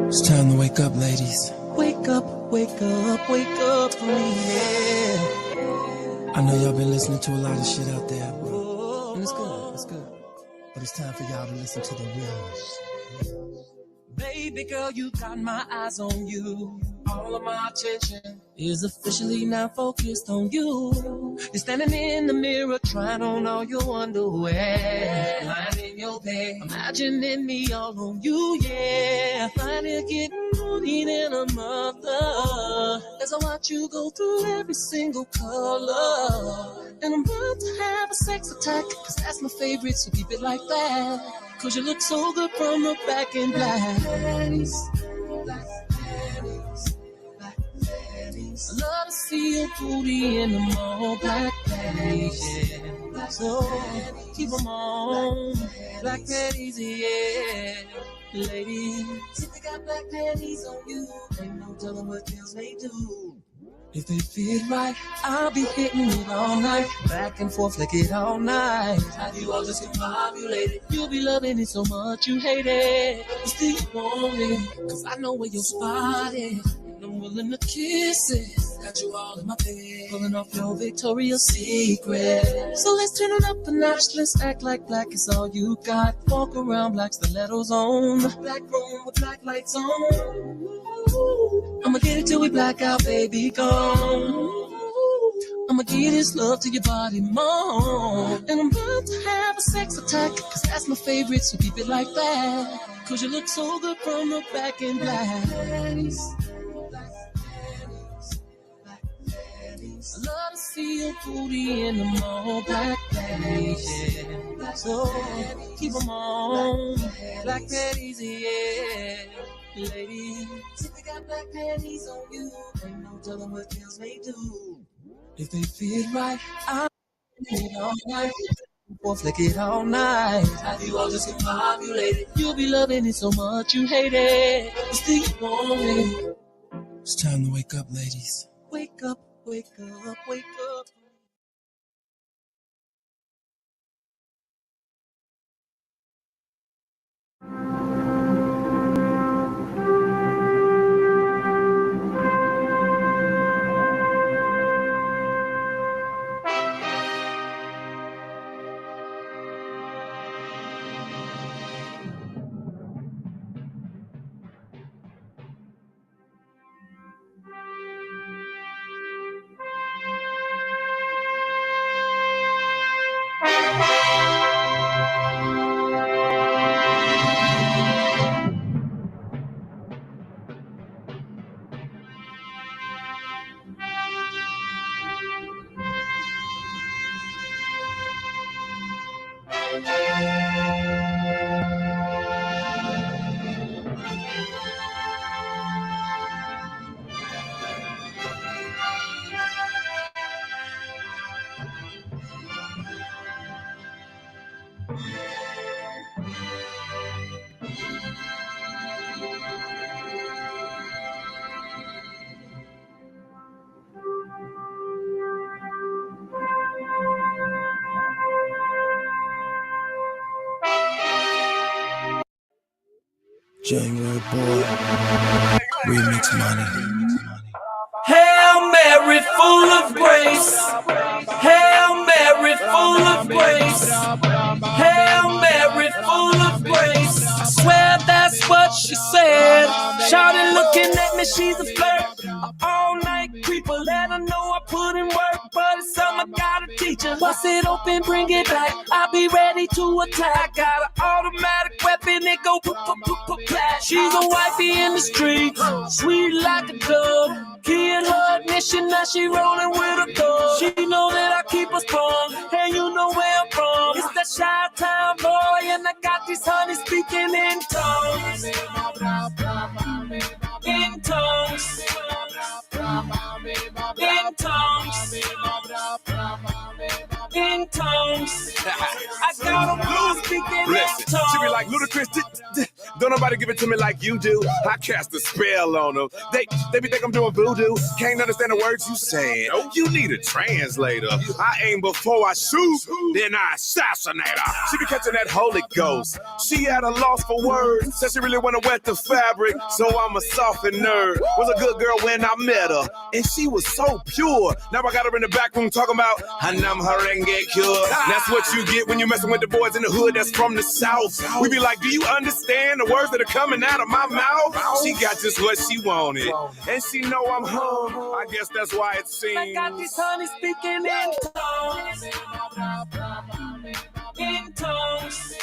It's time to wake up, ladies. Wake up, wake up, wake up for me, yeah. I know y'all been listening to a lot of shit out there, And it's good. but it's time for y'all to listen to the realness. Baby girl, you got my eyes on you. All of my attention is officially now focused on you. You're standing in the mirror trying on all your underwear. Lying in your bed, imagining me all on you, yeah. Finally getting money than a mother. As I watch you go through every single color. And I'm about to have a sex attack, cause that's my favorite, so keep it like that. Cause you look so good from the back in black. Panties, black panties, black panties. I love to see your booty in them all black panties, yeah. So keep them on, black panties, yeah. Ladies, if they got black panties on you, ain't no telling what girls they do. If they fit right, I'll be hitting it all night. Back and forth, lick it all night. Have you all just confabulated? You'll be loving it so much you hate it. But still you want it, cause I know where your spot is. And I'm willing to kiss it. Got you all in my bed, pulling off your Victoria's Secret. So let's turn it up a notch. Let's act like black is all you got. Walk around black stilettos on. Black room with black lights on. I'ma get it till we black out, baby, gone. I'ma give this love to your body more. And I'm about to have a sex attack, cause that's my favorite, so keep it like that. Cause you look so good from the back in black. Panties, black panties, black panties. I love to see your booty in them all black panties, yeah. So keep them on, black panties, yeah. Ladies, if they got black panties on you, ain't no telling what girls may do. If they fit right, I'll flick it all night. Or flick it all night. Have you all just confabulated? You'll be loving it so much you hate it. But still you want it. It's time to wake up, ladies. Wake up, wake up, wake up. January boy, remix money. Hail Mary, full of grace. Hail Mary, full of grace. Hail Mary, full of grace. I swear that's what she said. Shawty looking at me, she's a flirt. All night creeper, let her know I put in work, but it's something I gotta teach her. Bust it open, bring it back. I'll be ready to attack. Got an automatic weapon, it go clap. She's a wifey in the street, sweet like a dove. Key in her ignition, now she rolling with a thug. She know that I keep her strong, and you know where I'm from. It's that Chi-Town boy, and I got these honeys speaking in tongues. In tongues. In tongues. In tongues. I got them blue speaking in tongues. She be like Ludacris, Don't nobody give it to me like you do. I cast a spell on them. They be think I'm doing voodoo. Can't understand the words you saying. You need a translator. I aim before I shoot, then I assassinate her. She be catching that Holy Ghost. She at a loss for words. Said she really wanna wet the fabric, so I'm a softened nerd. Was a good girl when I met her, and she was so pure. Now I got her in the back room talking about Hanam Harenge Cure. That's what you get when you messing with the boys in the hood that's from the South. We be like, do you understand the words that are coming out of my mouth? She got just what she wanted, and she know I'm home. I guess that's why it seems. I got this honey speaking in tongues. In tongues.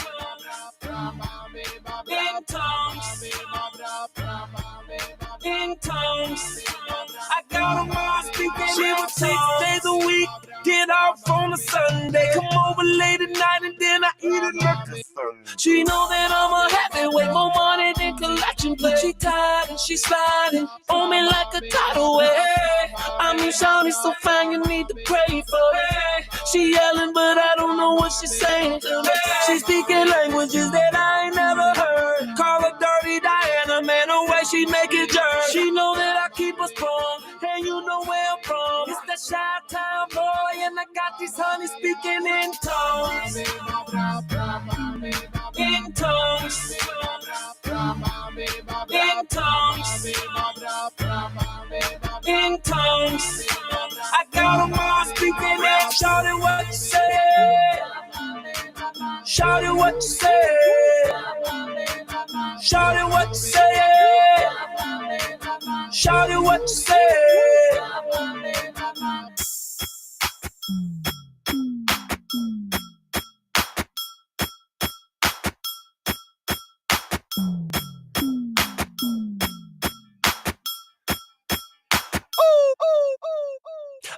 In tongues. In tongues. I got them all speaking in tongues. 6 days a week, get off on a Sunday. Come over late at night and then I eat it like a Sunday. She know that I'm a heavyweight, more money than collection play. She tired and she sliding on me like a tidal wave. I mean, Shawty's so fine, you need to pray for her. She yelling, but I don't know what she's saying to me. She's speaking languages that I ain't never heard. Call her Dirty Diana, man, the way she make it jerk. She know that I keep her strong, and you know where I'm from. It's that Chi-Town boy, and I got these honeys speaking in tongues. In tongues. In tongues. In tongues. I got them all speaking in. Shout it what you say. Shout it what you say. Shout it what you say. Shout it what you say.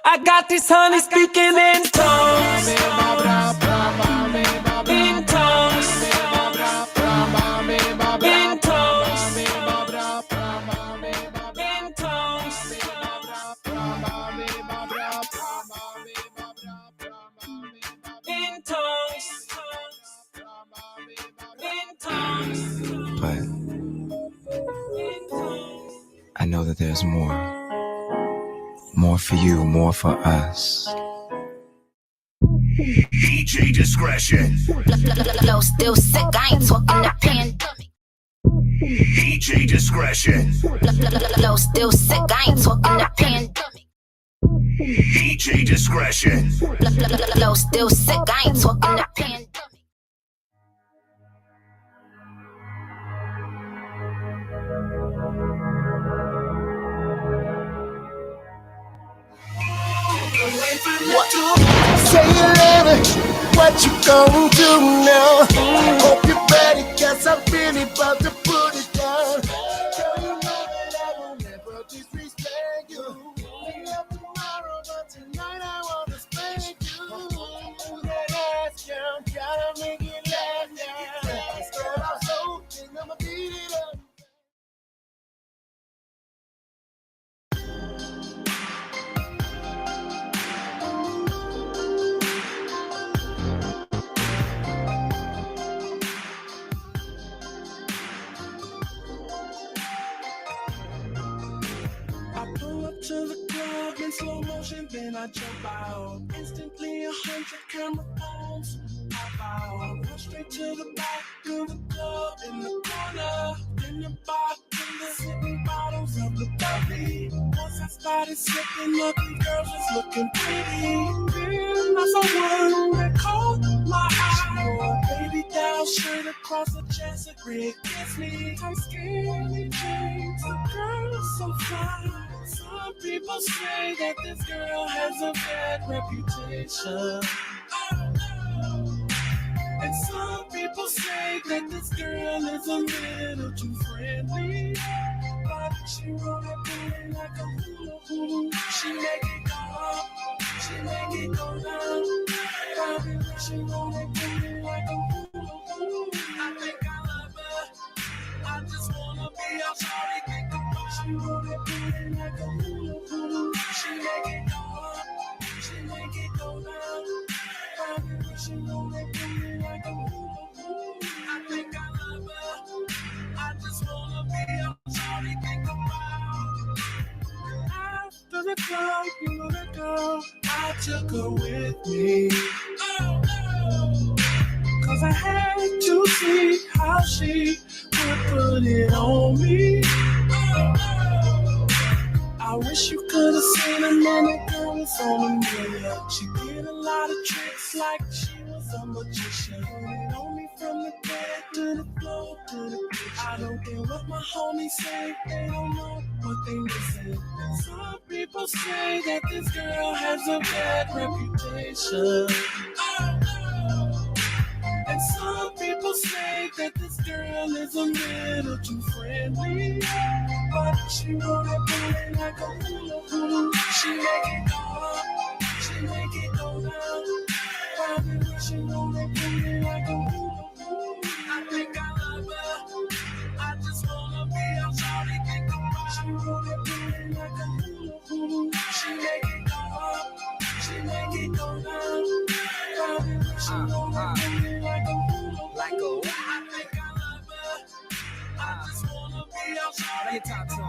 I got this honey speaking in tongues. In tongues. In tongues. In tongues. In tongues. In tongues. But I know that there's more. More for you, more for us. DJ discretion. Flow still sick, I ain't talking the pandemic. DJ discretion. Flow still sick, I ain't talking the pandemic. DJ discretion. Flow still sick, I ain't talking the pandemic. Say it later, what you gonna do now? Hope you're ready, cause I'm really about to put it down. Girl, you know that I will never disrespect you. We have tomorrow, but tonight I wanna spank you. That ass down, gotta make it last now. Start out so, then I'ma beat it up. To the club in slow motion, then I jump out. Instantly 100 camera phones pop out. Go straight to the back of the club in the corner. In the bartender sipping bottles of the bubbly. Once I started sipping up, the girls was looking pretty. Then I saw one that caught my eye. She wore a baby doll shirt across her chest, a great kiss me. I'm scared, James, the girl's so fly. Some people say that this girl has a bad reputation. And some people say that this girl is a little too friendly. But she roll that booty like a hula hoop. She make it go up, she make it go down. She roll that booty like a hula hoop. I think I love her. I just wanna be a shawty, think about. She roll that booty like a hula hoop. She make it go up, she make it go down. She roll that booty like a hula hoop. I think I love her. I wanna go, I took her with me. Cause I had to see how she would put it on me. I wish you could have seen a minute girl is on the mirror. She did a lot of tricks like she was a magician. Put it on me from the bed to the floor to the kitchen. I don't care what my homies say, they don't know what they missing. Some people say that this girl has a bad reputation. And some people say that this girl is a little too friendly. But she roll that booty like a hula hoop. She make it go up, she make it go down. Probably she roll that booty like a hula hoop. I think I love her, I just wanna be a shawty, think about her. She roll that booty like a hula hoop. She make it go up, she make it go down. Probably she roll that booty like a hula hoop. I think I love her, I just wanna be a shawty. Let me talk to him.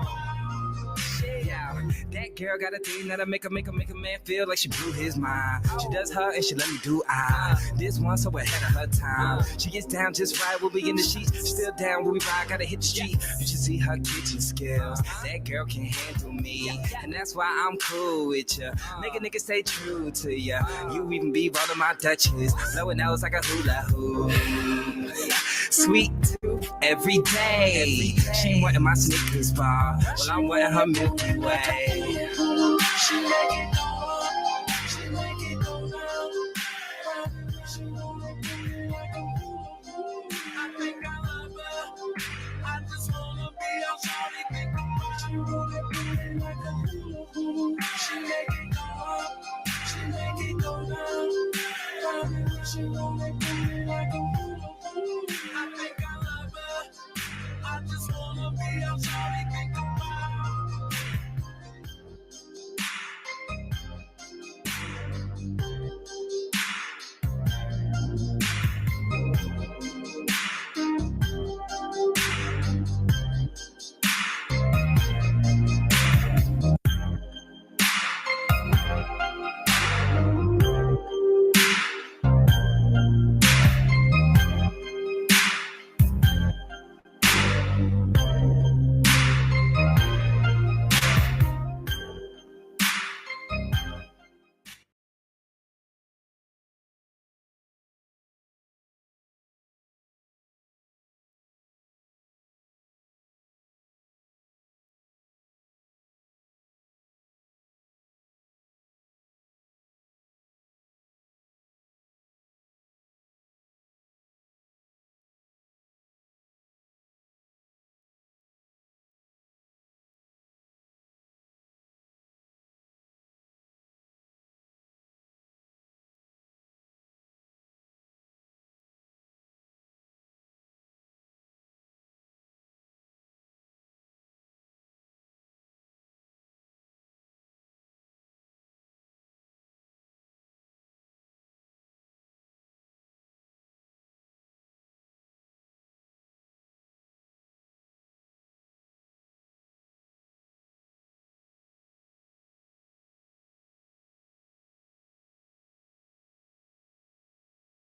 Yeah, that girl got a thing that'll make a man feel like she blew his mind. She does her and she let me do I. This one so ahead of her time. She gets down just right, we'll be in the sheets. Still down when we ride, gotta hit the street. You should see her kitchen skills. That girl can handle me, and that's why I'm cool with ya. Make a nigga stay true to ya. You even be rolling my Dutchess, blowing nose like a hula hoop. Sweet tooth every day. She wanting my Snickers bar, well I'm wanting her Milky Way. She make it go up, she make it go down. She roll that booty like a hula hoop. I think I love her, I just wanna be a shawty, think about her. She roll that booty like a hula hoop. She make it go up, she make it go down. She roll that booty like a hula hoop. I think I love her, I just wanna be a shawty, think about her.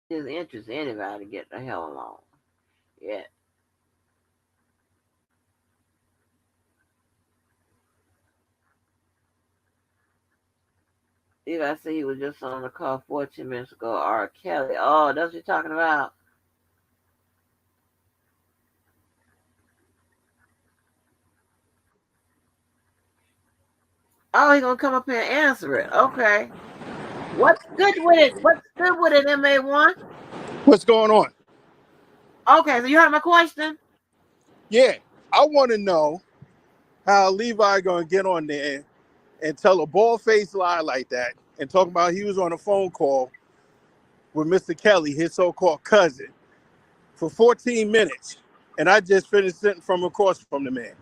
His interest anybody to get the hell along. Yeah. If I say he was just on the call 14 minutes ago, R. Kelly. Oh, that's what you're talking about. Oh, he's gonna come up here and answer it. Okay. What's good with it? What's good with it, MA1? What's going on? Okay, so you heard my question? Yeah, I want to know how Levi gonna get on there and tell a bald-faced lie like that and talk about he was on a phone call with Mr. Kelly, his so-called cousin, for 14 minutes, and I just finished sitting from across from the man,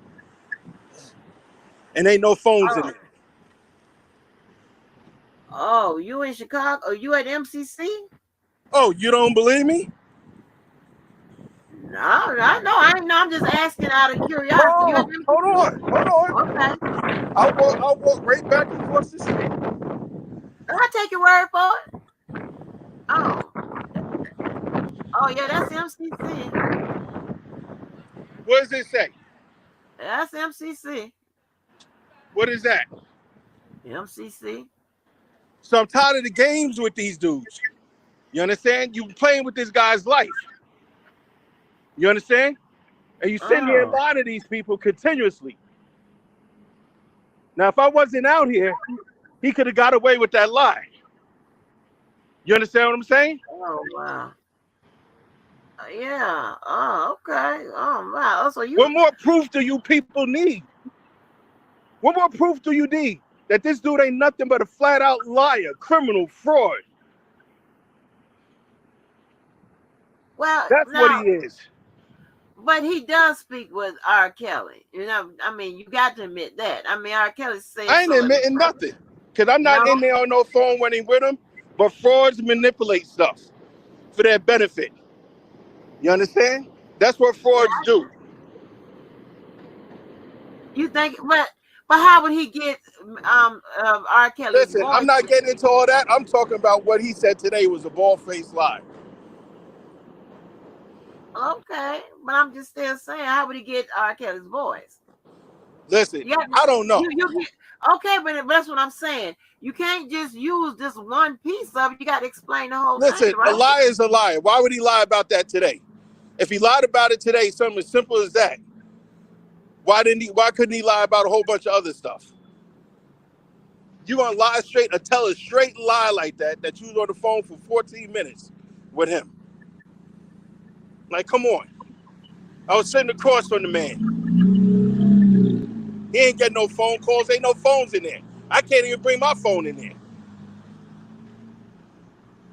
and ain't no phones in it. Oh, you in Chicago? Are you at MCC? Oh, you don't believe me? No, I know. I'm just asking out of curiosity. Hold on. Okay. I'll walk right back across the street. I take your word for it. Oh yeah, that's MCC. What does it say? That's MCC. What is that? MCC. So I'm tired of the games with these dudes. You understand? You playing with this guy's life. You understand? And you sitting there lying to these people continuously. Now, if I wasn't out here, he could have got away with that lie. You understand what I'm saying? Oh wow. Yeah. Oh, okay. Oh wow. So you. What more proof do you people need? What more proof do you need that this dude ain't nothing but a flat out liar, criminal, fraud? Well, That's now, what he is. But he does speak with R. Kelly. You know, I mean, you got to admit that. I mean, R. Kelly says. I ain't admitting nothing because I'm not in there on no phone when he with him. But frauds manipulate stuff for their benefit. You understand? That's what frauds do. You think, but how would he get R. Kelly? Listen, I'm not getting into all that. I'm talking about what he said today was a bald-faced lie. Okay, but I'm just still saying, how would he get R. Kelly's voice? Listen, I don't know. Okay, but that's what I'm saying. You can't just use this one piece of it. You got to explain the whole thing. Listen, Right? a lie is a lie. Why would he lie about that today? If he lied about it today, something as simple as that. Why couldn't he lie about a whole bunch of other stuff? You gonna lie straight or tell a straight lie like that you was on the phone for 14 minutes with him? Like, come on. I was sitting across from the man. He ain't getting no phone calls. Ain't no phones in there. I can't even bring my phone in there.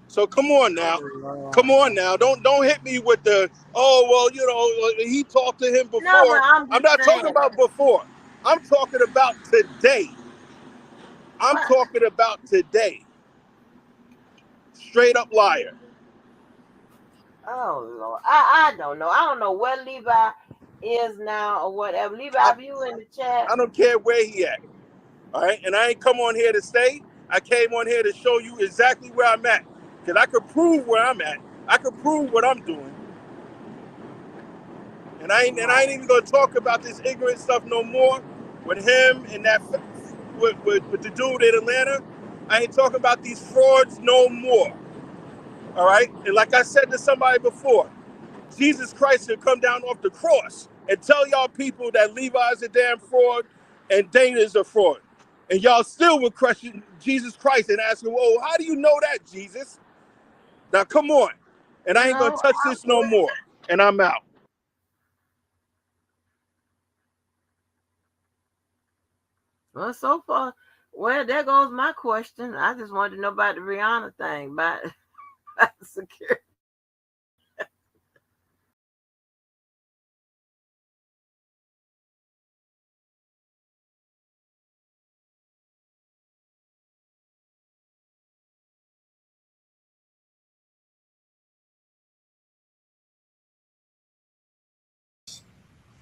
So come on now. Come on now. Don't hit me with the, he talked to him before. No, I'm not talking about before. I'm talking about today. I'm talking about today. Straight up liar. Oh Lord, I don't know. I don't know where Levi is now or whatever. Levi, if you in the chat, I don't care where he at. All right, and I ain't come on here to stay. I came on here to show you exactly where I'm at, because I could prove where I'm at. I could prove what I'm doing. And I ain't even gonna talk about this ignorant stuff no more with him and that with the dude in Atlanta. I ain't talking about these frauds no more. All right, and like I said to somebody before, Jesus Christ will come down off the cross and tell y'all people that Levi's a damn fraud and Dana's a fraud. And y'all still would question Jesus Christ and ask him, oh, how do you know that, Jesus? Now, come on. And I ain't going to touch this no more. And I'm out. well, so far, well, there goes my question. I just wanted to know about the Rihanna thing, about security.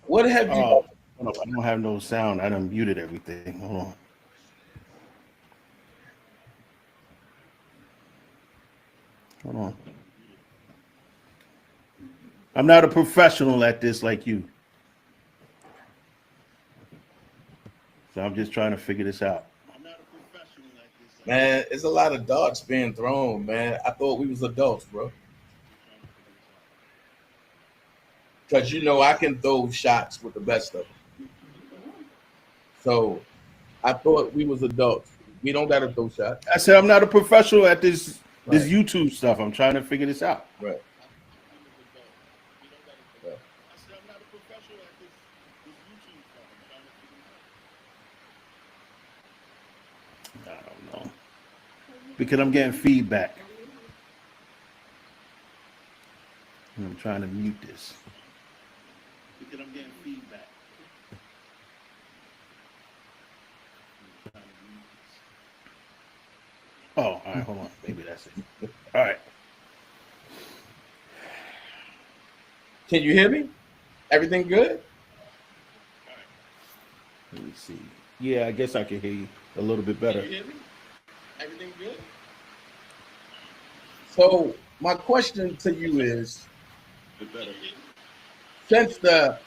What have you? Hold up, I don't have no sound. I done muted everything. Hold on. Hold on. I'm not a professional at this like you. So I'm just trying to figure this out. Man, it's a lot of darts being thrown, man. I thought we was adults, bro. Because, I can throw shots with the best of them. So I thought we was adults. We don't got to throw shots. I said I'm not a professional at this YouTube stuff. I'm trying to figure this out. Right. I don't know. Because I'm getting feedback. And I'm trying to mute this. Because I'm getting feedback. Oh, all right, hold on. Maybe that's it. All right. Can you hear me? Everything good? Let me see. Yeah, I guess I can hear you a little bit better. Can you hear me? Everything good? So my question to you is, since the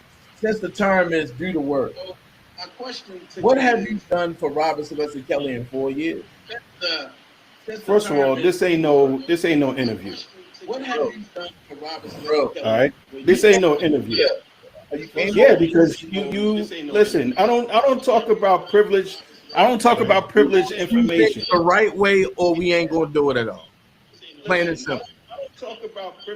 term is due to work, what have you done for Robert Sylvester Kelly in 4 years? First of all, this ain't no interview. What have you done for Robert Sylvester Kelly? All right, this ain't no interview. Yeah, because you listen. I don't talk about privilege. I don't talk about privileged information. The right way, or we ain't gonna do it at all. Plain and simple.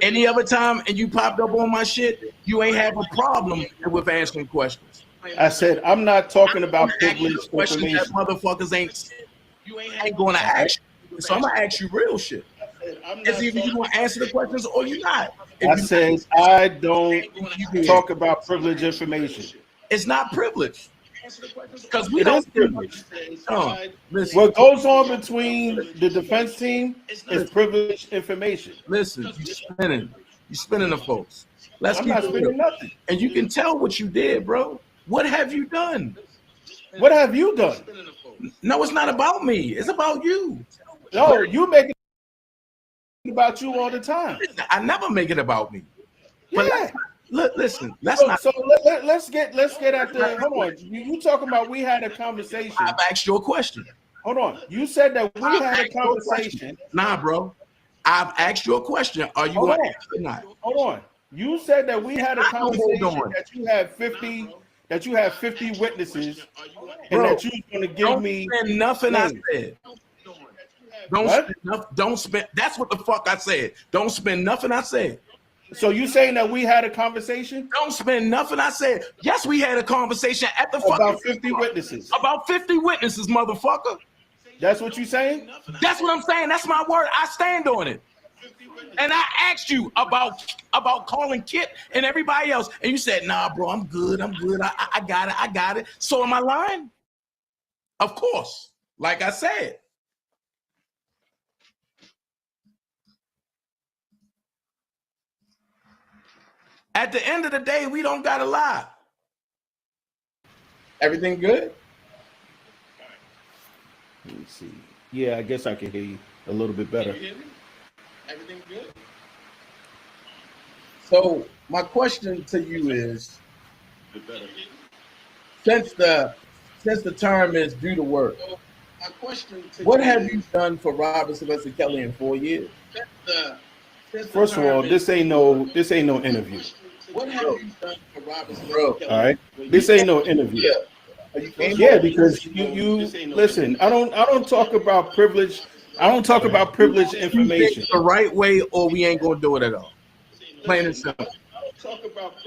Any other time and you popped up on my shit, you ain't have a problem with answering questions. I said I'm not talking about privileged Questions that information. motherfuckers ain't gonna ask you. So I'm gonna ask you real shit. It's either you gonna answer the questions or you not. I said I don't talk about privileged information. It's not privilege. Because we It don't is privilege. listen, What goes on between the defense team is privileged information. listen, you spinning the folks. Let's I'm keep not it spending real. nothing. And you can tell what you did, bro. What have you done? What have you done? No, it's not about me. It's about you. No, you make it about you all the time. I never make it about me. But Yeah. listen, let's So, not. so let's get at the. Hold on. You talking about we had a conversation? I've asked you a question. Hold on. You said that we had a conversation. Nah, bro. I've asked you a question. Are you going to answer or not? Hold on. You said that we had a conversation that you had 50 witnesses and Bro, that you was going to give me spend nothing I names. said. What? Don't spend. That's what the fuck I said. Don't spend nothing I said. So you saying that we had a conversation? Don't spend nothing I said. Yes, we had a conversation at the about 50 witnesses. About 50 witnesses, motherfucker. That's what you saying? That's what I'm saying. That's my word. I stand on it. And I asked you about calling Kit and everybody else, and you said, "Nah, bro, I'm good. I got it." So am I lying? Of course. Like I said. At the end of the day, we don't gotta lie. Everything good? Let me see. Yeah, I guess I can hear you a little bit better. Can you hear me? Everything good? So my question to you is, since the term is due to work, what have you done for Robert Sylvester Kelly in 4 years? First of all, this ain't no interview. What have you done for Robert Sylvester Kelly? All right, this ain't no interview. Yeah, because you listen. I don't talk about privilege. I don't talk about privileged information. The right way, or we ain't gonna do it at all. Plain and simple.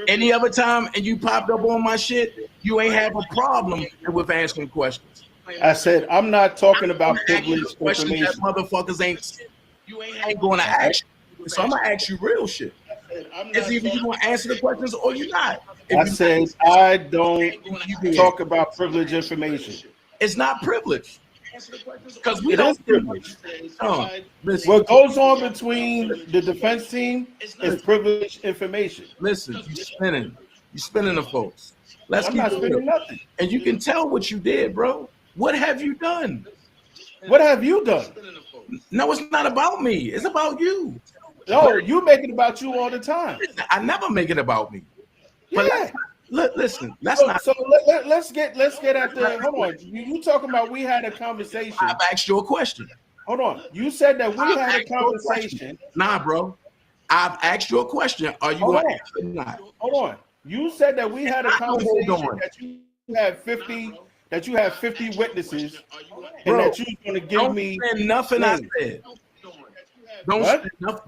Any other time and you popped up on my shit, you ain't have a problem with answering questions. I said I'm not talking about privileged Questions that information. motherfuckers ain't gonna ask you. So I'm gonna ask you real shit. It's either you gonna answer the questions or you're not. I said I don't talk about privileged information. It's not privilege. Because we It don't is privilege. listen, What goes on between the defense team is privileged information. listen, you spinning the folks. Let's I'm keep not it spending real. nothing. And you can tell what you did, bro. What have you done? What have you done? No, it's not about me. It's about you. No, you make it about you all the time. I never make it about me. Yeah. Listen, that's not. So let's get at the. Hold on. You talking about we had a conversation? I've asked you a question. Hold on. You said that we had a conversation. Nah, bro. I've asked you a question. Are you going to answer or not? Hold on. You said that we had a conversation that you had 50 witnesses and that you was going to give me spend nothing names. I said.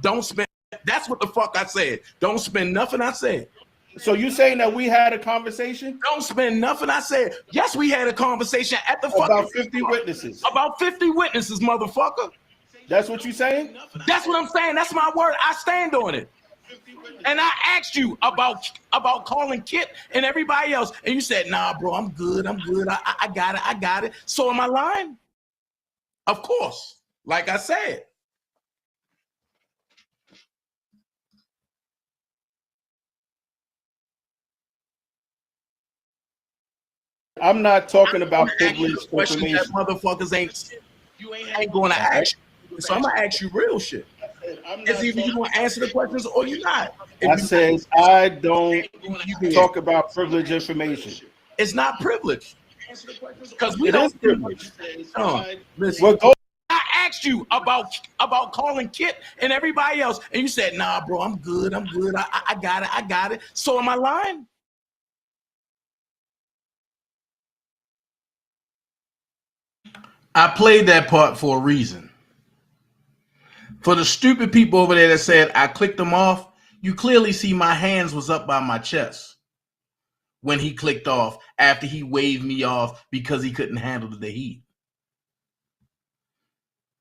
Don't spend. That's what the fuck I said. Don't spend nothing I said. So you saying that we had a conversation? Don't spend nothing I said. Yes, we had a conversation at the about 50 witnesses. About 50 witnesses, motherfucker. That's what you saying? That's what I'm saying. That's my word. I stand on it. And I asked you about calling Kit and everybody else, and you said, "Nah, bro, I'm good. I got it." So am I lying? Of course. Like I said. I'm not talking about privileged Questions that information. motherfuckers ain't going to ask you. So I'm gonna ask you real shit. It's either you gonna answer the questions or you're not. I said I don't talk about privileged information. It's not privilege because we It don't is privilege. Listen. Well, go. I asked you about calling Kit and everybody else, and you said, "Nah, bro, I'm good. I got it. So am I lying? I played that part for a reason. For the stupid people over there that said I clicked them off, you clearly see my hands was up by my chest when he clicked off after he waved me off because he couldn't handle the heat.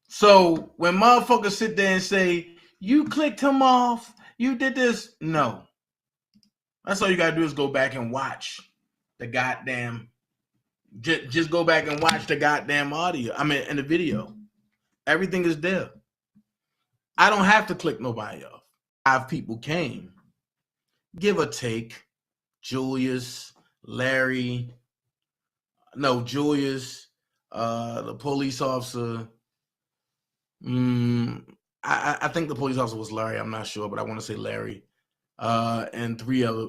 So when motherfuckers sit there and say, you clicked him off, you did this, no. That's all you gotta do is go back and watch the goddamn, just go back and watch the goddamn audio. I mean, in the video. Everything is there. I don't have to click nobody off. 5 people came, give or take. Julius, Larry, no, Julius, the police officer. I think the police officer was Larry. I'm not sure, but I want to say Larry. And 3 other,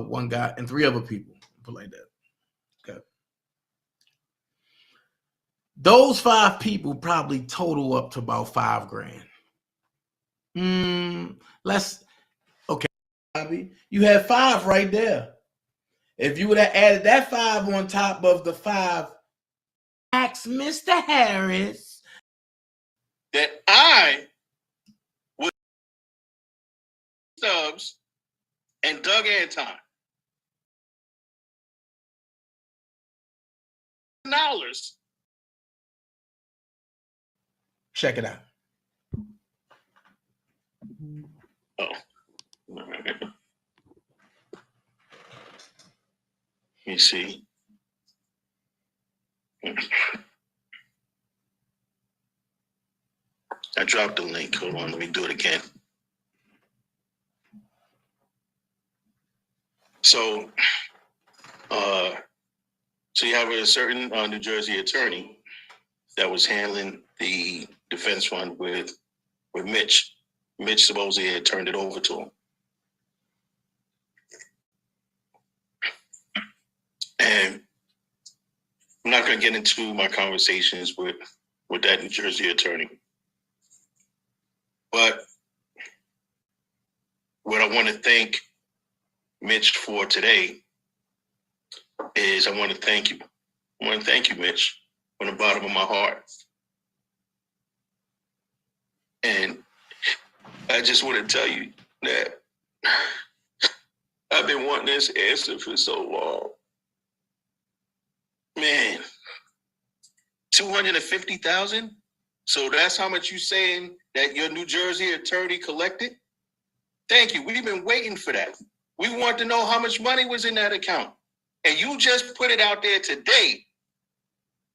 one guy, and 3 other people. Put like that. Okay. Those 5 people probably total up to about $5,000. Let's okay. You had 5 right there. If you would have added that 5 on top of the 5, ask Mr. Harris that I would Stubbs and Doug Anton $. Check it out. Oh. Let me see. I dropped the link. Hold on, let me do it again. So you have a certain New Jersey attorney that was handling the defense fund with Mitch. Mitch supposedly had turned it over to him. And I'm not going to get into my conversations with that New Jersey attorney. But what I want to thank Mitch for today is I want to thank you. I want to thank you, Mitch, from the bottom of my heart. And I just want to tell you that I've been wanting this answer for so long. Man, 250,000? So that's how much you saying that your New Jersey attorney collected? Thank you. We've been waiting for that. We want to know how much money was in that account. And you just put it out there today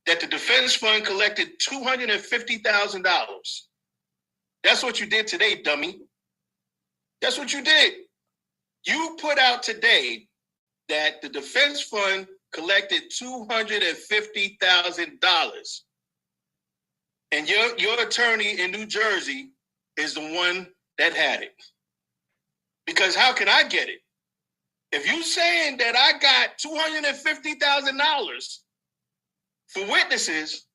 that the defense fund collected $250,000. That's what you did today, dummy. That's what you did. You put out today that the defense fund collected $250,000. And your attorney in New Jersey is the one that had it. Because how can I get it? If you saying that I got $250,000 for witnesses,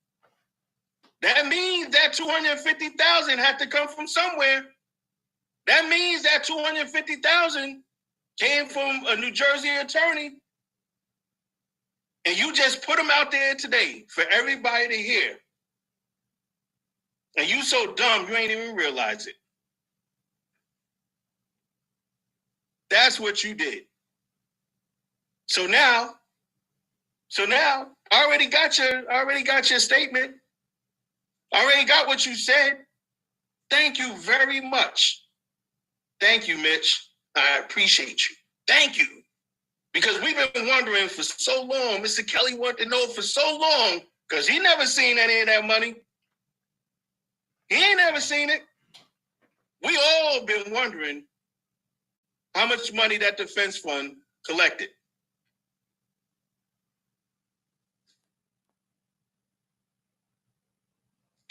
that means that $250,000 had to come from somewhere. That means that $250,000 came from a New Jersey attorney. And you just put them out there today for everybody to hear. And you so dumb, you ain't even realize it. That's what you did. So now, I already got your statement. I already got what you said. Thank you very much. Thank you, Mitch. I appreciate you. Thank you. Because we've been wondering for so long, Mr. Kelly wanted to know for so long, because he never seen any of that money. He ain't never seen it. We all been wondering how much money that defense fund collected.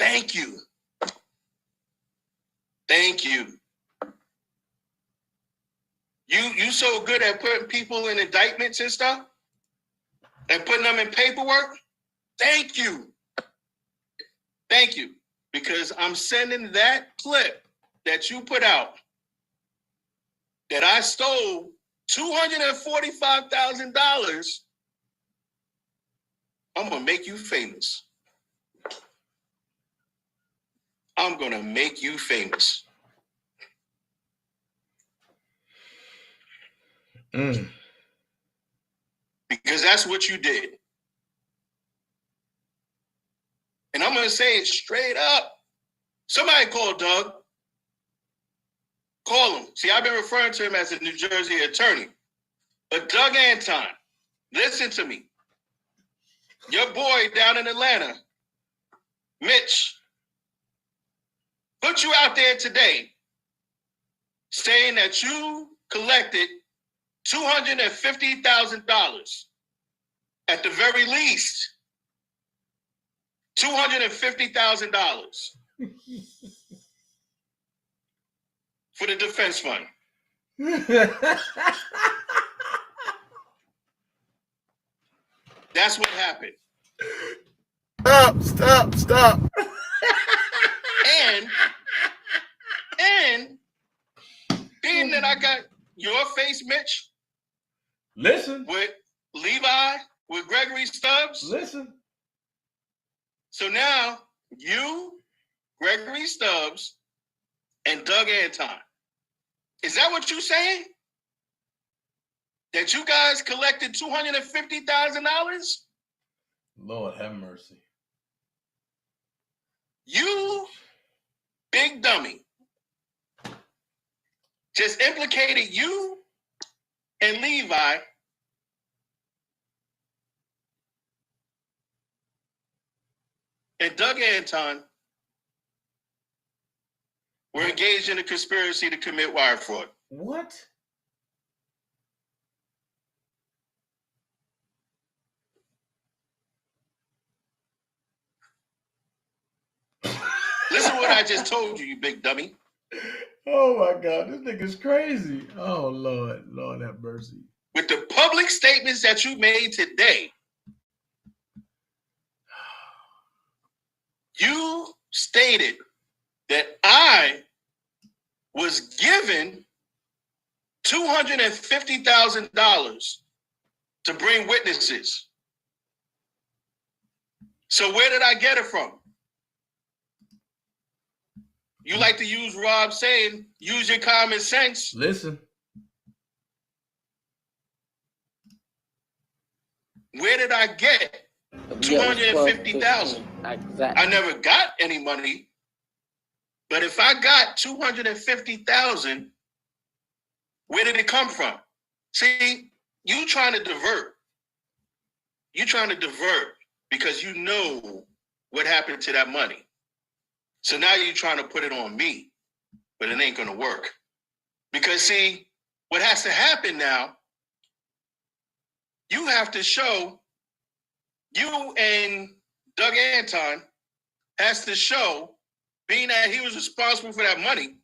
Thank you. Thank you. You so good at putting people in indictments and stuff and putting them in paperwork. Thank you. Thank you. Because I'm sending that clip that you put out that I stole $245,000. I'm going to make you famous. I'm going to make you famous. Because that's what you did. And I'm going to say it straight up. Somebody call Doug. Call him. See, I've been referring to him as a New Jersey attorney. But Doug Anton, listen to me. Your boy down in Atlanta, Mitch, put you out there today saying that you collected $250,000. At the very least, $250,000 for the defense fund. That's what happened. Stop. And being that I got your face, Mitch. Listen. With Levi, with Gregory Stubbs. Listen. So now you, Gregory Stubbs, and Doug Anton. Is that what you're saying? That you guys collected $250,000? Lord have mercy. You, big dummy, just implicated you and Levi and Doug Anton were engaged in a conspiracy to commit wire fraud. What? Listen to what I just told you, you big dummy. Oh my God, this nigga's crazy. Oh Lord have mercy. With the public statements that you made today, you stated that I was given $250,000 to bring witnesses. So where did I get it from? You like to use Rob saying, use your common sense. Listen. Where did I get $250,000? Exactly. I never got any money. But if I got $250,000, where did it come from? See, you trying to divert. You trying to divert because you know what happened to that money. So now you're trying to put it on me, but it ain't going to work. Because see, what has to happen now, you have to show, you and Doug Anton has to show, being that he was responsible for that money,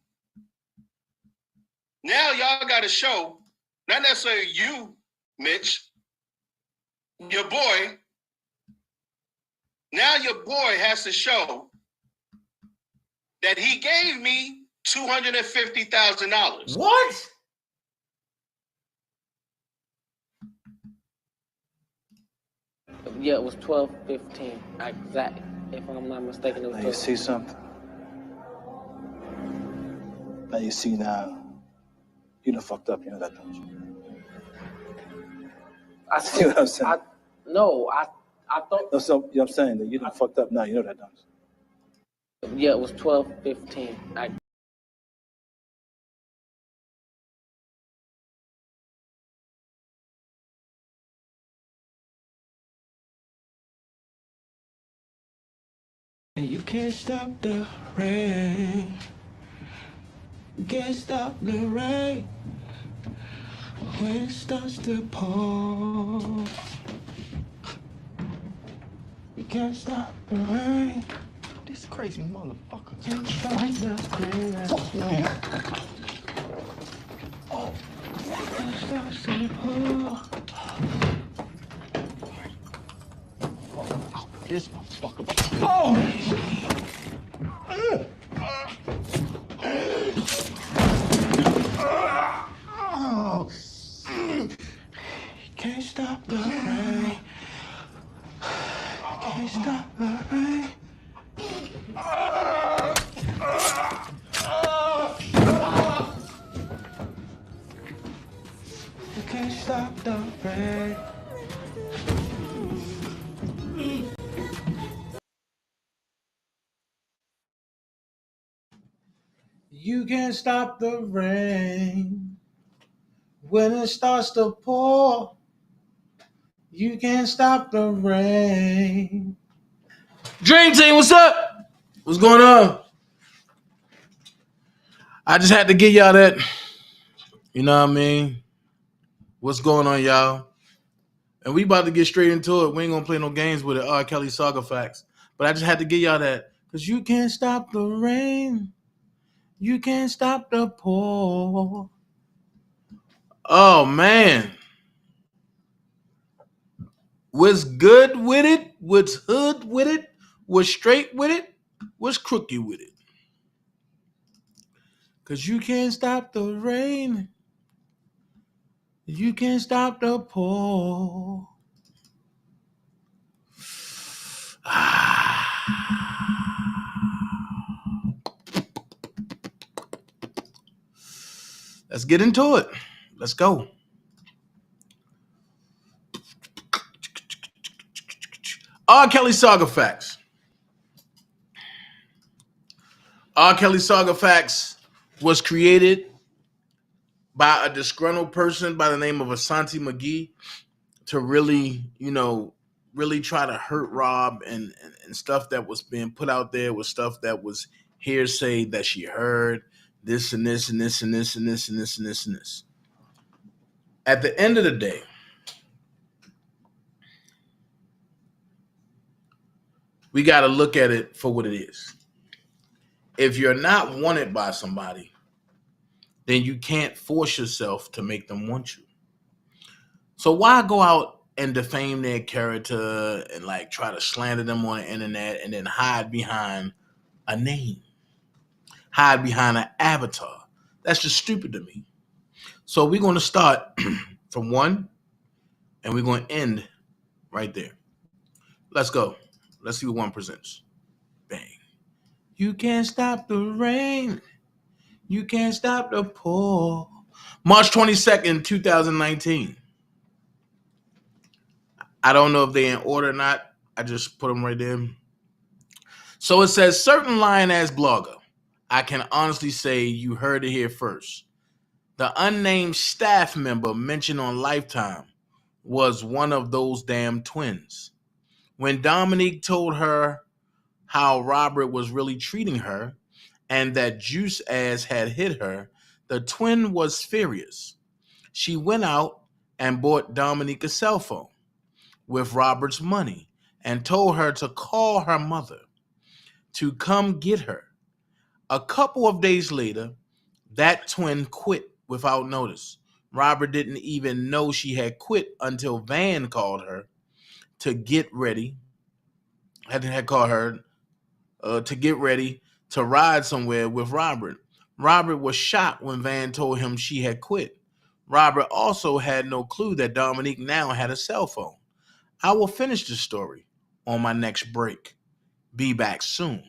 now y'all got to show, not necessarily you, Mitch, your boy, now your boy has to show that he gave me $250,000. What? Yeah, it was 12:15. Exactly. If I'm not mistaken, it was. Now you see something. Now you see now. You done fucked up. You know that, don't you? I see what I'm saying. I thought. No, so you know what I'm saying that you done fucked up now. You know that, don't you? Yeah, it was 12:15. And you can't stop the rain. You can't stop the rain when it starts to pour. You can't stop the rain This crazy motherfucker. Fuck man. Oh. This motherfucker. Oh! Can't stop the rain. Can't stop the rain. You can't stop the rain. You can't stop the rain when it starts to pour. You can't stop the rain. Dream Team, what's up? What's going on? I just had to get y'all that. You know what I mean? What's going on, y'all? And we about to get straight into it. We ain't gonna play no games with it. R. Kelly Saga facts. But I just had to get y'all that. Because you can't stop the rain. You can't stop the pour. Oh, man. What's good with it? What's hood with it? What's straight with it? What's crooked with it? Because you can't stop the rain. You can't stop the pour. Let's get into it. Let's go. R. Kelly Saga facts. R. Kelly Saga facts was created by a disgruntled person by the name of Assantie Mcgee to really, really try to hurt Rob and stuff that was being put out there was stuff that was hearsay that she heard, this and this and this and this and this and this and this and this. At the end of the day, we got to look at it for what it is. If you're not wanted by somebody, then you can't force yourself to make them want you. So why go out and defame their character and like try to slander them on the internet and then hide behind a name, hide behind an avatar? That's just stupid to me. So we're going to start from one and we're going to end right there. Let's go. Let's see what one presents. Bang. You can't stop the rain. You can't stop the pour. March 22nd, 2019. I don't know if they're in order or not. I just put them right there. So it says, certain lying-ass blogger. I can honestly say you heard it here first. The unnamed staff member mentioned on Lifetime was one of those damn twins. When Dominique told her how Robert was really treating her and that Juice ass had hit her, the twin was furious. She went out and bought Dominique a cell phone with Robert's money and told her to call her mother to come get her. A couple of days later, that twin quit without notice. Robert didn't even know she had quit until Van called her to get ready. Had called her to get ready to ride somewhere with Robert. Robert was shocked when Van told him she had quit. Robert also had no clue that Dominique now had a cell phone. I will finish the story on my next break. Be back soon.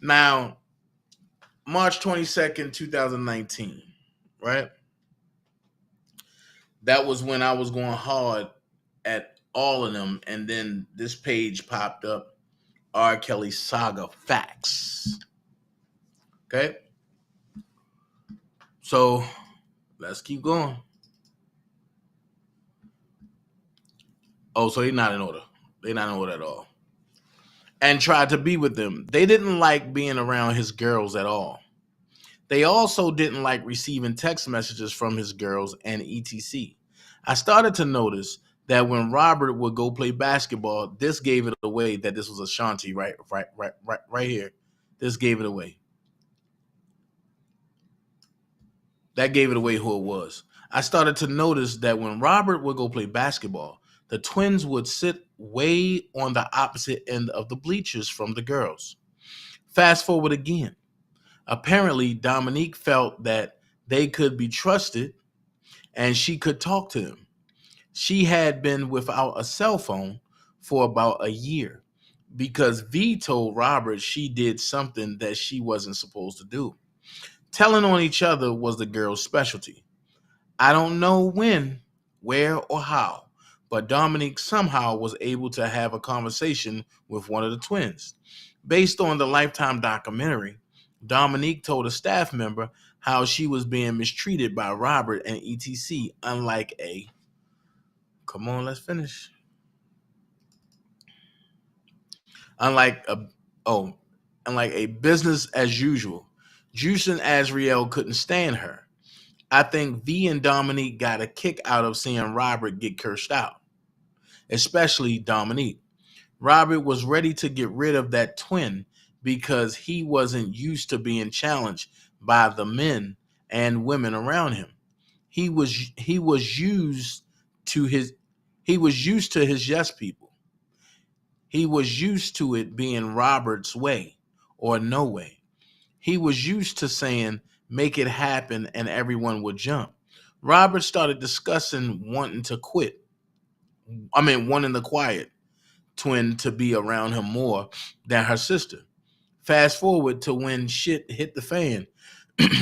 Now, March 22nd, 2019, right? That was when I was going hard at all of them, and then this page popped up, R. Kelly Saga facts. Okay? So, let's keep going. Oh, so they're not in order. They're not in order at all. And tried to be with them. They didn't like being around his girls at all. They also didn't like receiving text messages from his girls and etc. I started to notice that when Robert would go play basketball, this gave it away that this was Assantie right here. This gave it away. That gave it away who it was. I started to notice that when Robert would go play basketball, the twins would sit way on the opposite end of the bleachers from the girls. Fast forward again. Apparently, Dominique felt that they could be trusted and she could talk to them. She had been without a cell phone for about a year because V told Robert she did something that she wasn't supposed to do. Telling on each other was the girl's specialty. I don't know when, where, or how, but Dominique somehow was able to have a conversation with one of the twins. Based on the Lifetime documentary, Dominique told a staff member how she was being mistreated by Robert and ETC, unlike a... Come on, let's finish. Unlike a business as usual. Juice and Azriel couldn't stand her. I think V and Dominique got a kick out of seeing Robert get cursed out, especially Dominique. Robert was ready to get rid of that twin because he wasn't used to being challenged by the men and women around him. He was used to his yes people. He was used to it being Robert's way or no way. He was used to saying, make it happen, and everyone would jump. Robert started discussing wanting the quiet twin to be around him more than her sister. Fast forward to when shit hit the fan,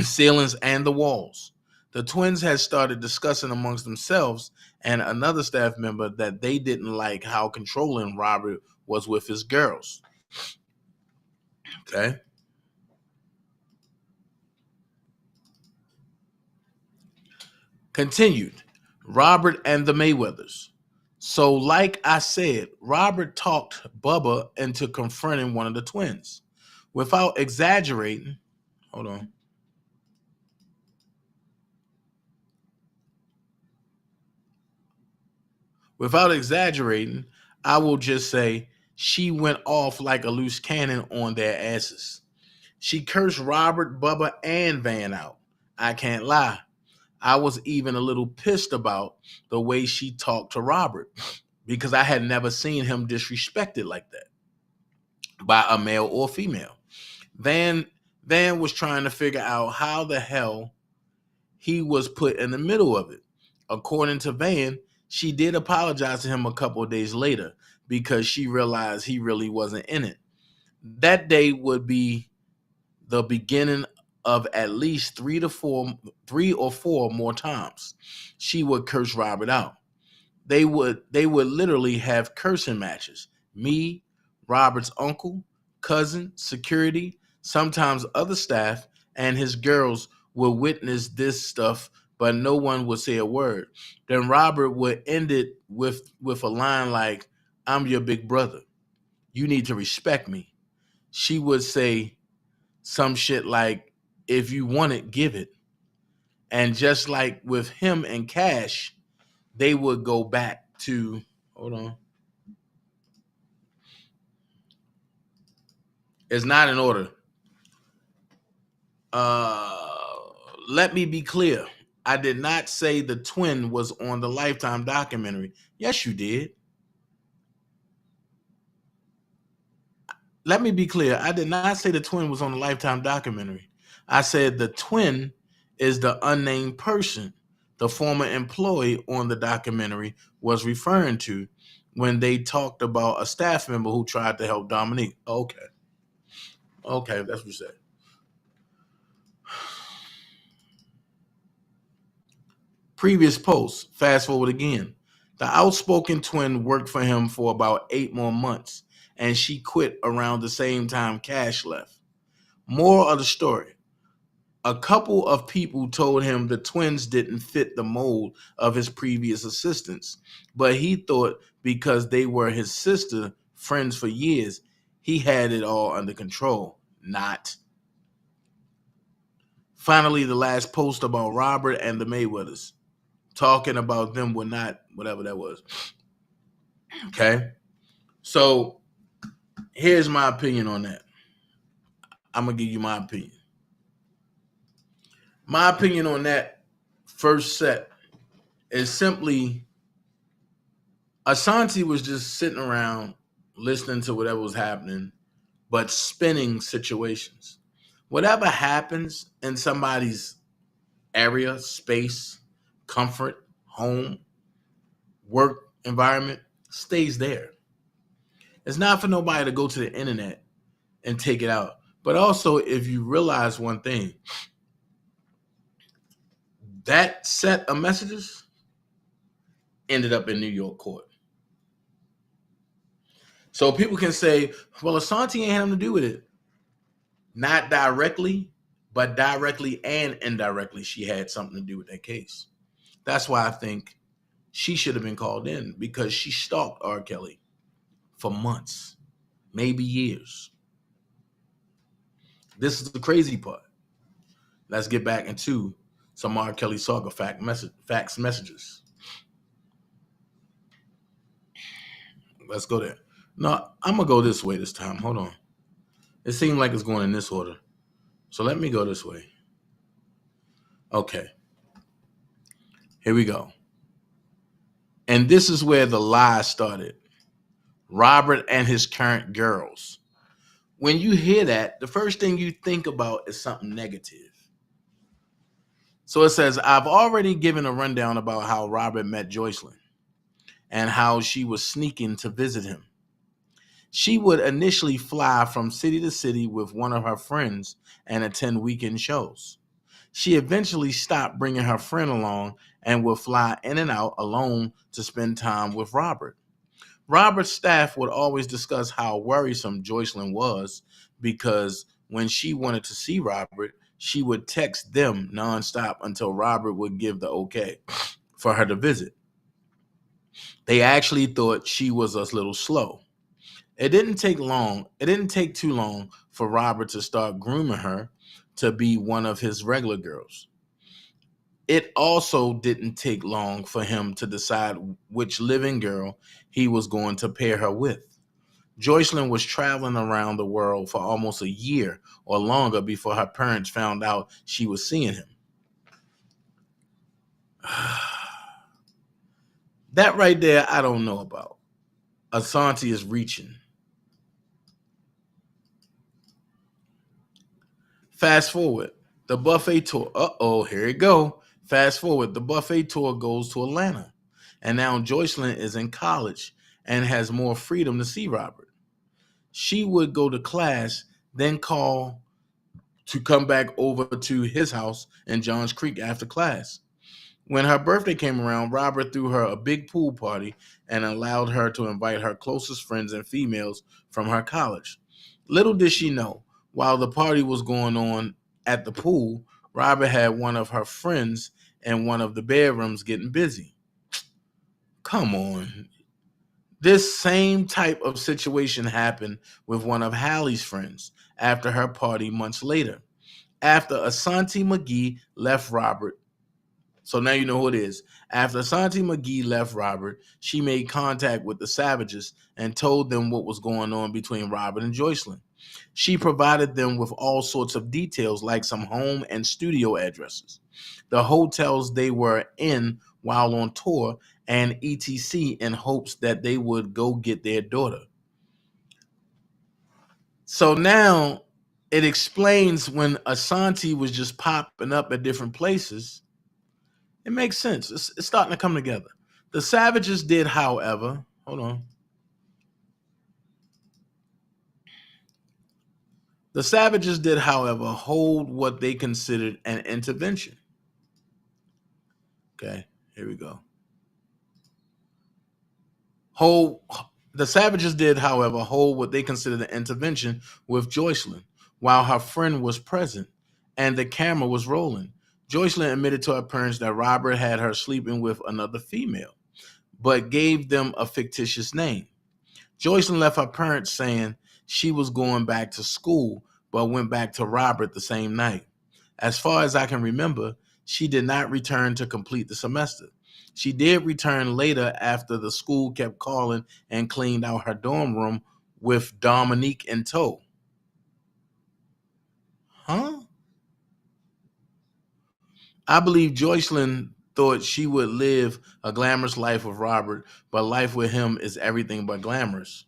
ceilings and the walls. The twins had started discussing amongst themselves and another staff member that they didn't like how controlling Robert was with his girls. Okay. Continued. Robert and the Mayweathers. So, like I said, Robert talked Bubba into confronting one of the twins. Without exaggerating, hold on. Without exaggerating, I will just say she went off like a loose cannon on their asses. She cursed Robert, Bubba, and Van out. I can't lie. I was even a little pissed about the way she talked to Robert because I had never seen him disrespected like that by a male or female. Van was trying to figure out how the hell he was put in the middle of it. According to Van, she did apologize to him a couple of days later because she realized he really wasn't in it. That day would be the beginning of at least three or four more times she would curse Robert out. They would literally have cursing matches. Me, Robert's uncle, cousin, security, sometimes other staff, and his girls would witness this stuff, but no one would say a word. Then Robert would end it with a line like, "I'm your big brother. You need to respect me." She would say some shit like, "If you want it, give it." And just like with him and Cash, they would go back to, hold on. It's not in order. Let me be clear. I did not say the twin was on the Lifetime documentary. Yes, you did. Let me be clear. I did not say the twin was on the Lifetime documentary. I said the twin is the unnamed person the former employee on the documentary was referring to when they talked about a staff member who tried to help Dominique. Okay, that's what you said. Previous post, fast forward again. The outspoken twin worked for him for about 8 more months, and she quit around the same time Cash left. Moral of the story. A couple of people told him the twins didn't fit the mold of his previous assistants, but he thought because they were his sister, friends for years, he had it all under control. Not. Finally, the last post about Robert and the Mayweathers. Talking about them were not, whatever that was. Okay. So here's my opinion on that. I'm going to give you my opinion. My opinion on that first set is simply Assantie was just sitting around listening to whatever was happening, but spinning situations. Whatever happens in somebody's area, space, comfort, home, work environment stays there. It's not for nobody to go to the internet and take it out. But also, if you realize one thing, that set of messages ended up in New York court. So people can say, well, Assantie ain't had nothing to do with it. Not directly, but directly and indirectly, she had something to do with that case. That's why I think she should have been called in, because she stalked R. Kelly for months, maybe years. This is the crazy part. Let's get back into some R. Kelly Saga fax messages. Let's go there. No, I'm going to go this way this time. Hold on. It seemed like it's going in this order. So let me go this way. Okay. Here we go. And this is where the lie started. Robert and his current girls. When you hear that, the first thing you think about is something negative. So it says, I've already given a rundown about how Robert met Joycelyn and how she was sneaking to visit him. She would initially fly from city to city with one of her friends and attend weekend shows. She eventually stopped bringing her friend along and would fly in and out alone to spend time with Robert. Robert's staff would always discuss how worrisome Joycelyn was, because when she wanted to see Robert, she would text them nonstop until Robert would give the okay for her to visit. They actually thought she was a little slow. It didn't take too long for Robert to start grooming her to be one of his regular girls. It also didn't take long for him to decide which living girl he was going to pair her with. Joycelyn was traveling around the world for almost a year or longer before her parents found out she was seeing him. That right there, I don't know about. Assantie is reaching. Fast forward, the buffet tour. Here it go. Fast forward, the buffet tour goes to Atlanta. And now Joycelyn is in college and has more freedom to see Robert. She would go to class, then call to come back over to his house in Johns Creek after class. When her birthday came around, Robert threw her a big pool party and allowed her to invite her closest friends and females from her college. Little did she know, while the party was going on at the pool, Robert had one of her friends in one of the bedrooms getting busy. Come on. This same type of situation happened with one of Hallie's friends after her party months later. After Assantie Mcgee left Robert, so now you know who it is. After Assantie Mcgee left Robert, she made contact with the Savages and told them what was going on between Robert and Joycelyn. She provided them with all sorts of details, like some home and studio addresses, the hotels they were in while on tour, and etc., in hopes that they would go get their daughter. So now it explains when Assantie was just popping up at different places. It makes sense. It's starting to come together. The Savages did, however, hold on. The Savages did, however, hold what they considered an intervention. Okay, here we go. The Savages did, however, hold what they considered an intervention with Joycelyn while her friend was present and the camera was rolling. Joycelyn admitted to her parents that Robert had her sleeping with another female, but gave them a fictitious name. Joycelyn left her parents saying she was going back to school, but went back to Robert the same night. As far as I can remember, she did not return to complete the semester. She did return later after the school kept calling and cleaned out her dorm room with Dominique in tow. Huh? I believe Joycelyn thought she would live a glamorous life with Robert, but life with him is everything but glamorous.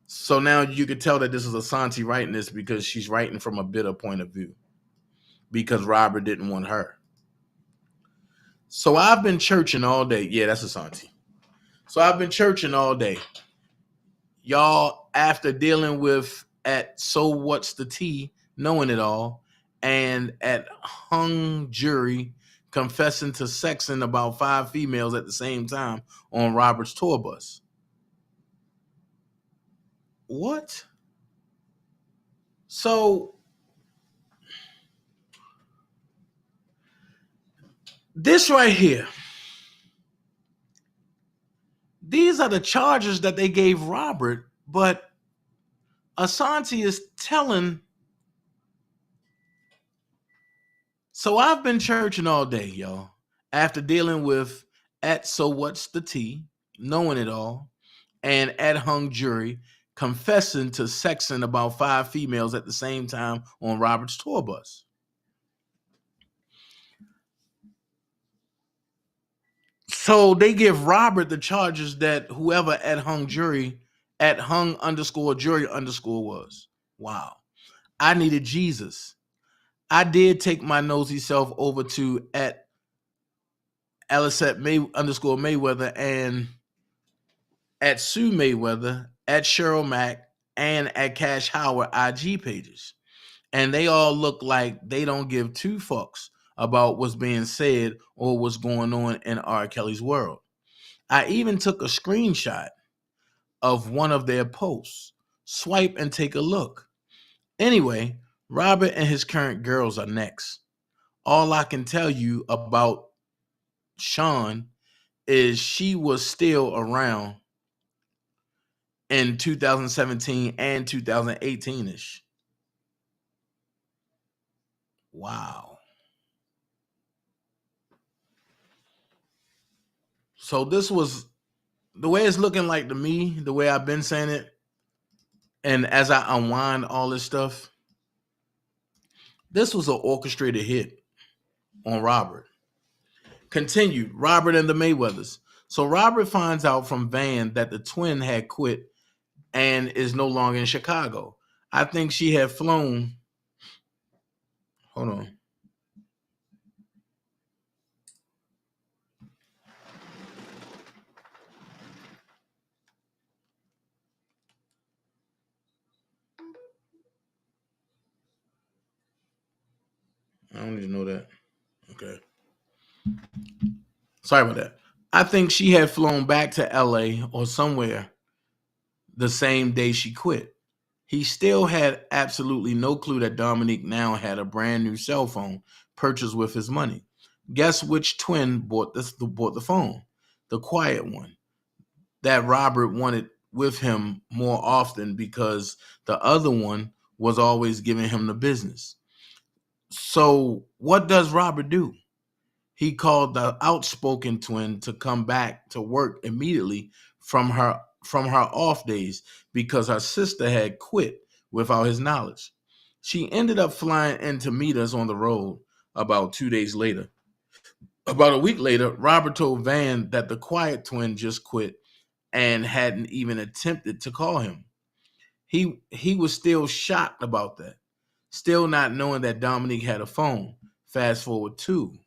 So now you could tell that this is Assantie writing this because she's writing from a bitter point of view because Robert didn't want her. So I've been churching all day. Yeah, that's Assantie. So I've been churching all day. Y'all, after dealing with at So What's the Tea, knowing it all, and at hung jury confessing to sexing about 5 females at the same time on Robert's tour bus. What? So this right here, these are the charges that they gave Robert, but Assantie is telling. So I've been churching all day, y'all, after dealing with at So What's the Tea, knowing it all, and at hung jury confessing to sexing about 5 females at the same time on Robert's tour bus. So they give Robert the charges that whoever at hung jury, at hung underscore jury underscore was. Wow. I needed Jesus. I did take my nosy self over to at Alicette May underscore Mayweather and at Sue Mayweather, at Cheryl Mack, and at Cash Howard IG pages. And they all look like they don't give 2 fucks about what's being said or what's going on in R. Kelly's world. I even took a screenshot of one of their posts. Swipe and take a look. Anyway, Robert and his current girls are next. All I can tell you about Sean is she was still around in 2017 and 2018-ish. Wow. So this was the way it's looking like to me, the way I've been saying it, and as I unwind all this stuff, this was an orchestrated hit on Robert. Continued, Robert and the Mayweathers. So Robert finds out from Van that the twin had quit and is no longer in Chicago. I think she had flown. Hold on. I don't even know that. Okay. Sorry about that. I think she had flown back to LA or somewhere the same day she quit. He still had absolutely no clue that Dominique now had a brand new cell phone purchased with his money. Guess which twin bought the phone? The quiet one that Robert wanted with him more often because the other one was always giving him the business. So what does Robert do? He called the outspoken twin to come back to work immediately from her off days because her sister had quit without his knowledge. She ended up flying in to meet us on the road about 2 days later. About a week later, Robert told Van that the quiet twin just quit and hadn't even attempted to call him. He was still shocked about that, still not knowing that Dominique had a phone. Fast forward to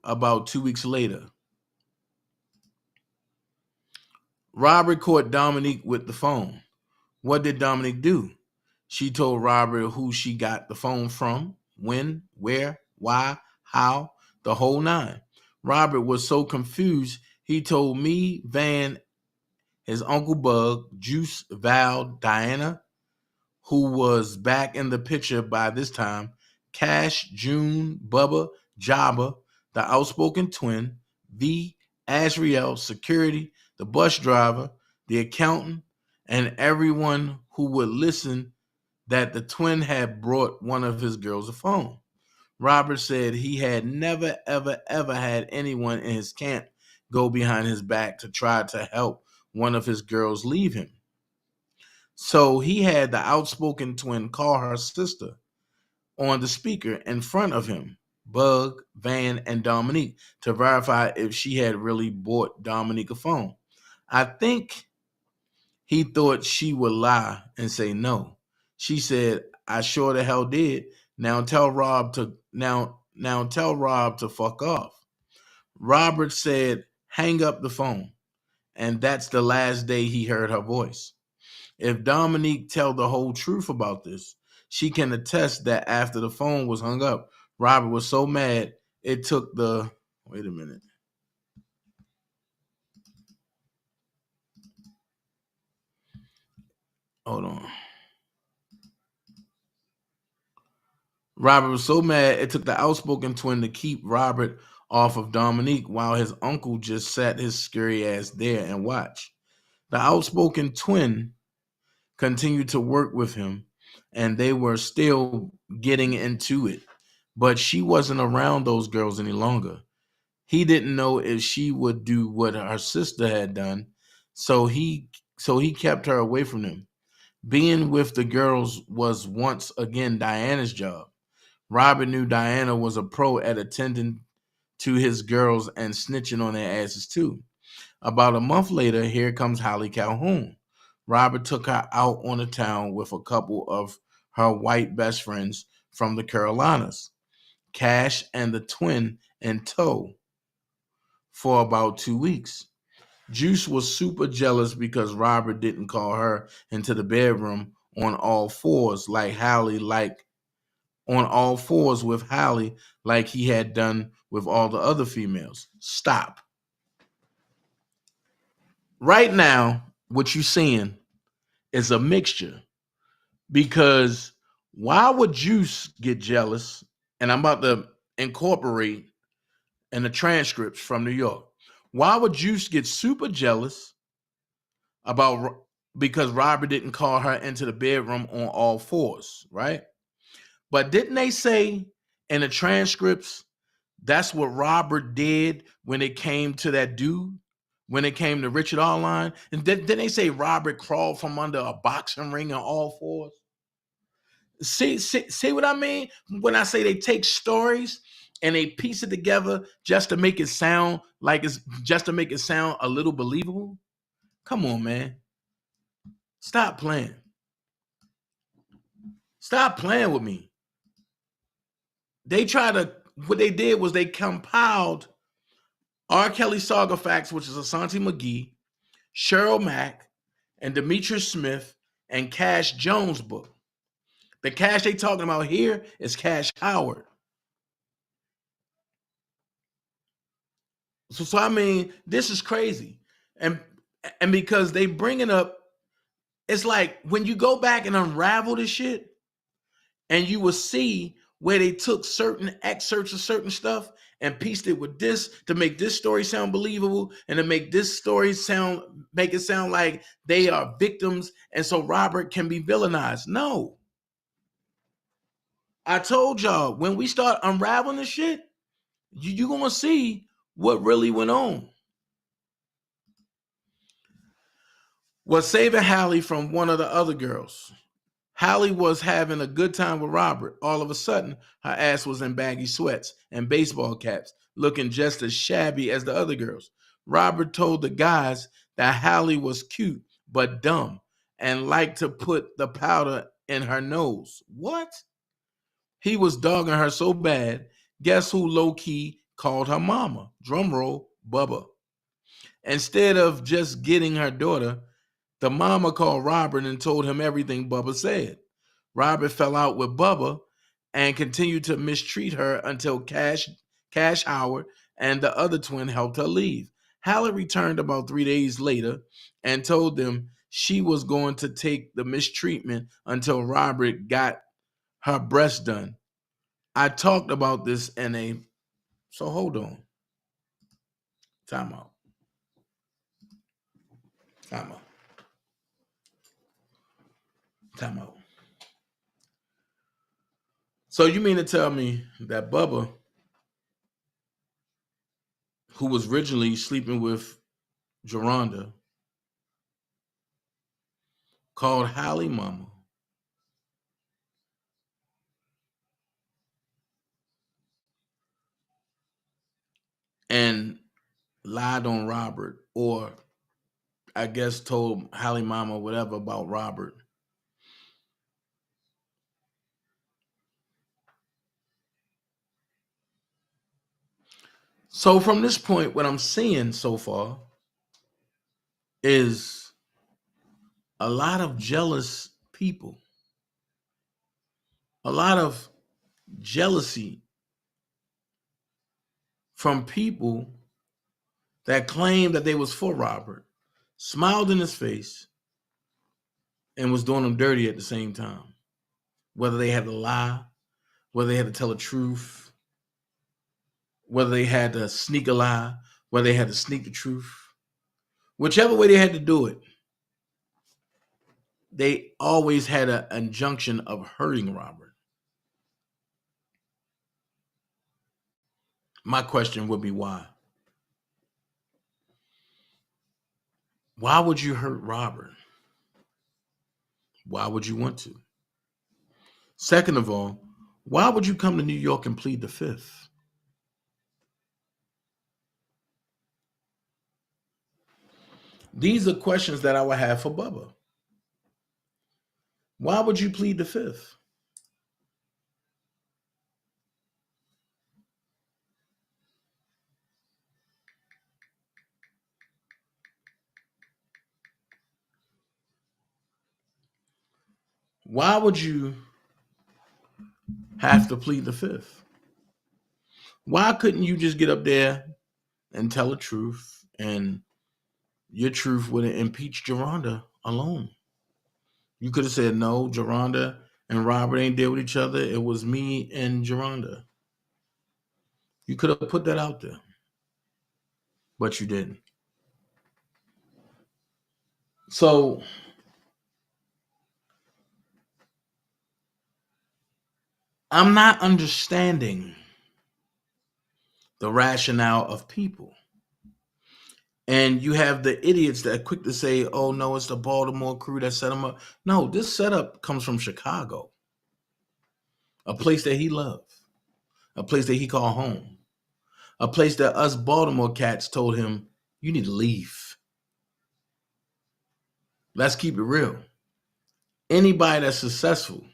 about 2 weeks later. Robert caught Dominique with the phone. What did Dominique do? She told Robert who she got the phone from, when, where, why, how, the whole 9. Robert was so confused, he told me, Van, his Uncle Bug, Juice, Val, Diana, who was back in the picture by this time, Cash, June, Bubba, Jabba, the outspoken twin, V, Asriel, security, the bus driver, the accountant, and everyone who would listen that the twin had brought one of his girls a phone. Robert said he had never, ever, ever had anyone in his camp go behind his back to try to help one of his girls leave him. So he had the outspoken twin call her sister on the speaker in front of him, Bug, Van, and Dominique, to verify if she had really bought Dominique a phone. I think he thought she would lie and say no. She said, "I sure the hell did. Now tell Rob to fuck off." Robert said, "Hang up the phone." And that's the last day he heard her voice. If Dominique tell the whole truth about this, she can attest that after the phone was hung up, Robert was so mad it took the wait a minute. Hold on. Robert was so mad it took the outspoken twin to keep Robert off of Dominique while his uncle just sat his scary ass there and watched. The outspoken twin continued to work with him and they were still getting into it, but she wasn't around those girls any longer. He didn't know if she would do what her sister had done, so he kept her away from them. Being with the girls was once again Diana's job. Robert knew Diana was a pro at attending to his girls and snitching on their asses too. About a month later, here comes Holly Calhoun. Robert took her out on the town with a couple of her white best friends from the Carolinas, Cash and the twin in tow, for about 2 weeks. Juice was super jealous because Robert didn't call her into the bedroom on all fours with Hallie like he had done with all the other females. Stop. Right now, what you're seeing is a mixture, because why would Juice get jealous? And I'm about to incorporate in the transcripts from New York. Why would Juice get super jealous because Robert didn't call her into the bedroom on all fours, right? But didn't they say in the transcripts that's what Robert did when it came to that dude? When it came to Richard Arline? And didn't they say Robert crawled from under a boxing ring on all fours? See what I mean? When I say they take stories and they piece it together just to make it sound a little believable. Come on, man. Stop playing. Stop playing with me. What they did was they compiled R. Kelly Saga Facts, which is Assantie Mcgee, Cheryl Mack, and Demetrius Smith, and Cash Jones' book. The Cash they talking about here is Cash Howard. So I mean, this is crazy. And because they bring it up, it's like when you go back and unravel this shit, and you will see where they took certain excerpts of certain stuff and pieced it with this to make this story sound believable and to make this story make it sound like they are victims and so Robert can be villainized. No. I told y'all, when we start unraveling this shit, you're going to see what really went on. Was saving Hallie from one of the other girls. Hallie was having a good time with Robert. All of a sudden, her ass was in baggy sweats and baseball caps, looking just as shabby as the other girls. Robert told the guys that Hallie was cute but dumb and liked to put the powder in her nose. What? He was dogging her so bad. Guess who low-key called her mama? Drumroll, Bubba. Instead of just getting her daughter, the mama called Robert and told him everything Bubba said. Robert fell out with Bubba and continued to mistreat her until Cash Howard and the other twin helped her leave. Hallie returned about 3 days later and told them she was going to take the mistreatment until Robert got her breast done. I talked about this so hold on. Time out. So you mean to tell me that Bubba, who was originally sleeping with Geronda, called Hallie Mama and lied on Robert, or I guess told Hallie Mama whatever about Robert? So from this point, what I'm seeing so far is a lot of jealous people, a lot of jealousy from people that claimed that they was for Robert, smiled in his face, and was doing him dirty at the same time. Whether they had to lie, whether they had to tell the truth, whether they had to sneak a lie, whether they had to sneak the truth, whichever way they had to do it, they always had an injunction of hurting Robert. My question would be why? Why would you hurt Robert? Why would you want to? Second of all, why would you come to New York and plead the fifth? These are questions that I would have for Bubba. Why would you plead the fifth? Why would you have to plead the fifth? Why couldn't you just get up there and tell the truth, and your truth would have impeached Geronda alone? You could have said, no, Geronda and Robert ain't deal with each other. It was me and Geronda. You could have put that out there, but you didn't. So I'm not understanding the rationale of people. And you have the idiots that are quick to say, oh, no, it's the Baltimore crew that set him up. No, this setup comes from Chicago, a place that he loved, a place that he called home, a place that us Baltimore cats told him, you need to leave. Let's keep it real. Anybody that's successful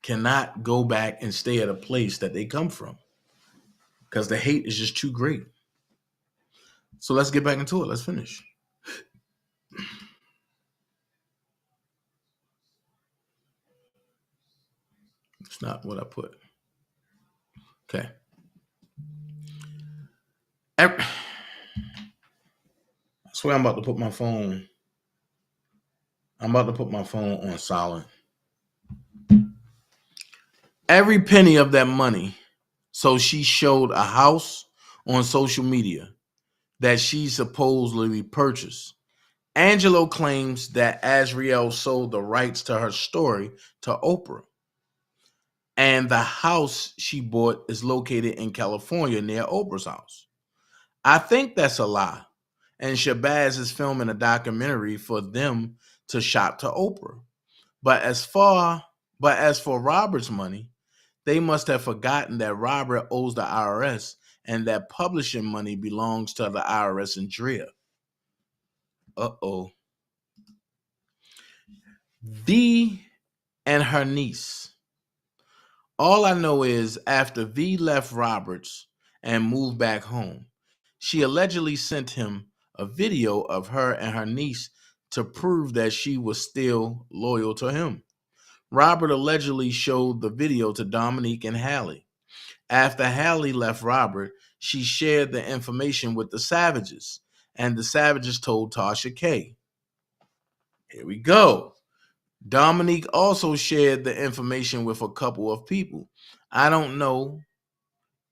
cannot go back and stay at a place that they come from because the hate is just too great. So let's get back into it. Let's finish. It's not what I put. Okay. I swear I'm about to put my phone. I'm about to put my phone on silent. Every penny of that money. So she showed a house on social media that she supposedly purchased. Angelo claims that Azriel sold the rights to her story to Oprah. And the house she bought is located in California near Oprah's house. I think that's a lie. And Shabazz is filming a documentary for them to shop to Oprah. But as for Robert's money, they must have forgotten that Robert owes the IRS and that publishing money belongs to the IRS and Drea. Uh-oh. V and her niece. All I know is after V left Roberts and moved back home, she allegedly sent him a video of her and her niece to prove that she was still loyal to him. Robert allegedly showed the video to Dominique and Hallie. After Hallie left Robert, she shared the information with the Savages, and the Savages told Tasha K. Here we go. Dominique also shared the information with a couple of people. I don't know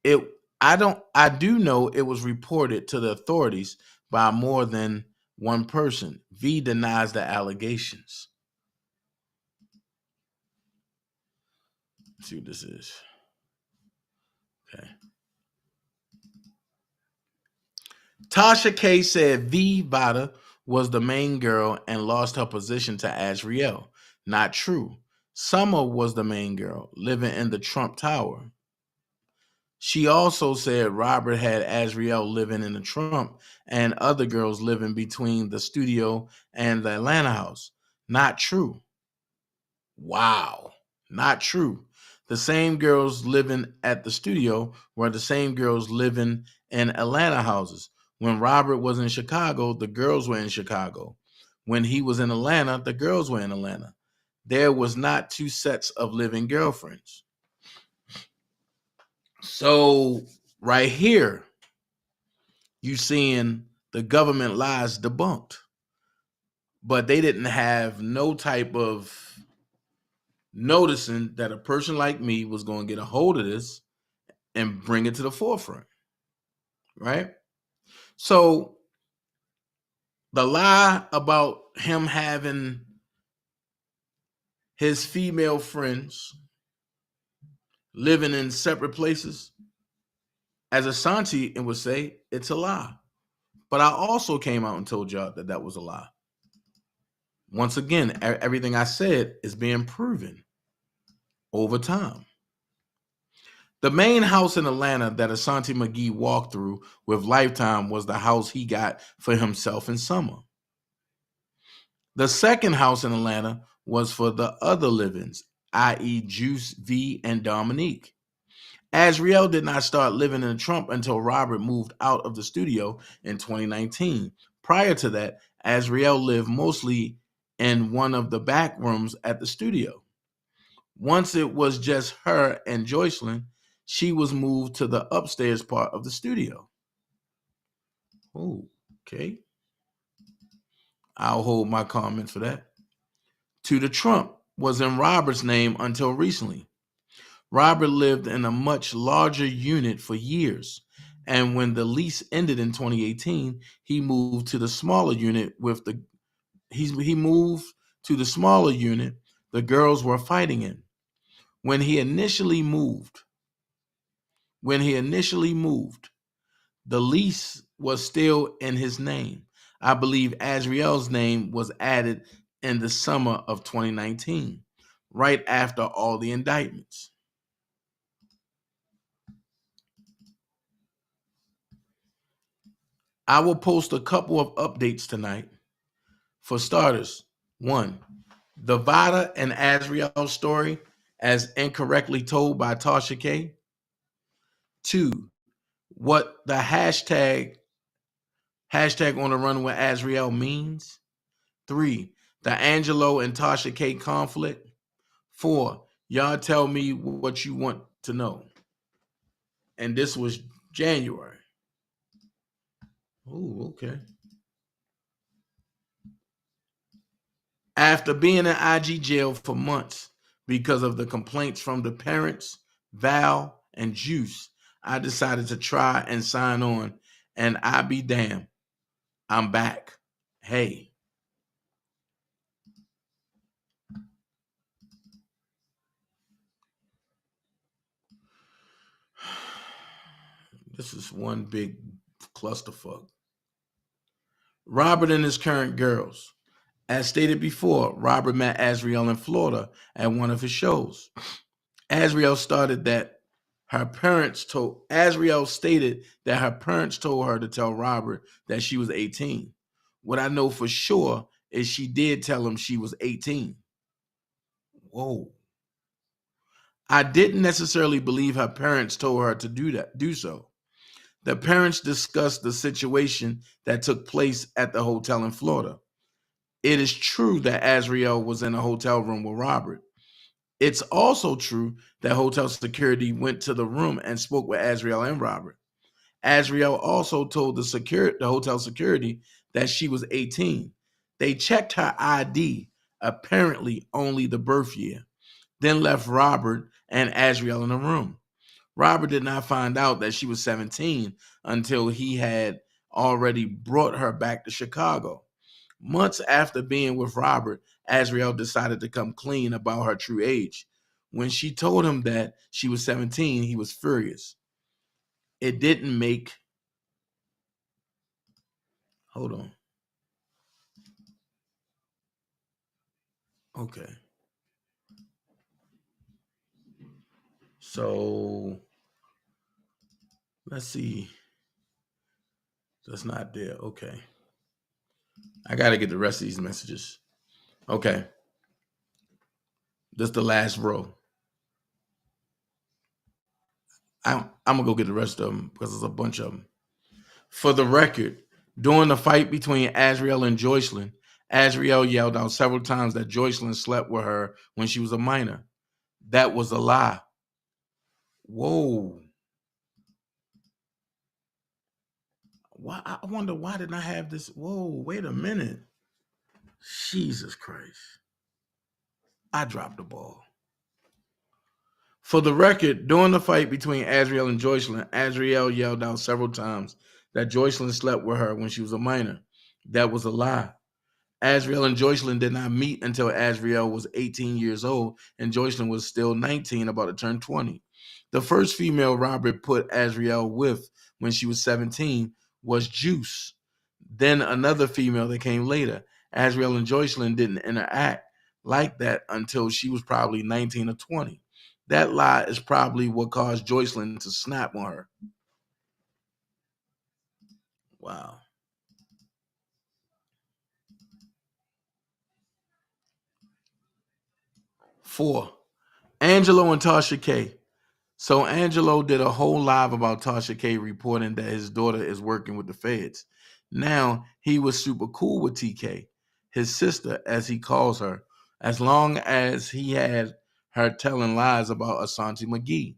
it. I do know it was reported to the authorities by more than one person. V denies the allegations. Let's see what this is. Okay. Tasha K said V. Vada was the main girl and lost her position to Azriel. Not true. Summer was the main girl, living in the Trump Tower. She also said Robert had Azriel living in the Trump and other girls living between the studio and the Atlanta house. Not true. Wow. Not true. The same girls living at the studio were the same girls living in Atlanta houses. When Robert was in Chicago, the girls were in Chicago. When he was in Atlanta, the girls were in Atlanta. There was not two sets of living girlfriends. So right here, you seeing the government lies debunked. But they didn't have no type of noticing that a person like me was going to get a hold of this and bring it to the forefront, right? So the lie about him having his female friends living in separate places, as Assantie would say, it's a lie. But I also came out and told y'all that that was a lie. Once again, everything I said is being proven over time. The main house in Atlanta that Assantie Mcgee walked through with Lifetime was the house he got for himself in Summer. The second house in Atlanta was for the other livings, i.e. Juice, V, and Dominique. Azriel did not start living in the Trump until Robert moved out of the studio in 2019. Prior to that, Azriel lived mostly in one of the back rooms at the studio. Once it was just her and Joycelyn, she was moved to the upstairs part of the studio. Oh, okay. I'll hold my comment for that. To the Trump was in Robert's name until recently. Robert lived in a much larger unit for years, and when the lease ended in 2018, he moved to the smaller unit with the he moved to the smaller unit the girls were fighting in. When he initially moved, the lease was still in his name. I believe Azriel's name was added in the summer of 2019, right after all the indictments. I will post a couple of updates tonight. For starters, 1, the Vada and Azriel story as incorrectly told by Tasha K. 2, what the hashtag on the run with Azriel means. 3, the Angelo and Tasha K conflict. 4, y'all tell me what you want to know. And this was January. Oh, okay. After being in IG jail for months because of the complaints from the parents, Val, and Juice, I decided to try and sign on, and I be damned, I'm back. Hey. This is one big clusterfuck. Robert and his current girls. As stated before, Robert met Azriel in Florida at one of his shows. Azriel stated that her parents told her to tell Robert that she was 18. What I know for sure is she did tell him she was 18. Whoa. I didn't necessarily believe her parents told her to do so. The parents discussed the situation that took place at the hotel in Florida. It is true that Azriel was in a hotel room with Robert. It's also true that hotel security went to the room and spoke with Azriel and Robert. Azriel also told the hotel security that she was 18. They checked her ID, apparently only the birth year, then left Robert and Azriel in the room. Robert did not find out that she was 17 until he had already brought her back to Chicago. Months after being with Robert, Azriel decided to come clean about her true age. When she told him that she was 17, he was furious. It didn't make... Hold on. Okay. So let's see. That's not there. Okay. I got to get the rest of these messages. Okay. That's the last row. I'm going to go get the rest of them because there's a bunch of them. For the record, during the fight between Azriel and Joycelyn, Azriel yelled out several times that Joycelyn slept with her when she was a minor. That was a lie. Whoa. Why? I wonder why didn't I have this? Whoa, wait a minute. Jesus Christ. I dropped the ball. For the record, during the fight between Azriel and Joycelyn, Azriel yelled out several times that Joycelyn slept with her when she was a minor. That was a lie. Azriel and Joycelyn did not meet until Azriel was 18 years old and Joycelyn was still 19, about to turn 20. The first female Robert put Azriel with when she was 17 was Juice. Then another female that came later. Azriel and Joycelyn didn't interact like that until she was probably 19 or 20. That lie is probably what caused Joycelyn to snap on her. Wow. Four, Angelo and Tasha K. So Angelo did a whole live about Tasha K reporting that his daughter is working with the feds. Now he was super cool with TK, his sister, as he calls her, as long as he had her telling lies about Assantie Mcgee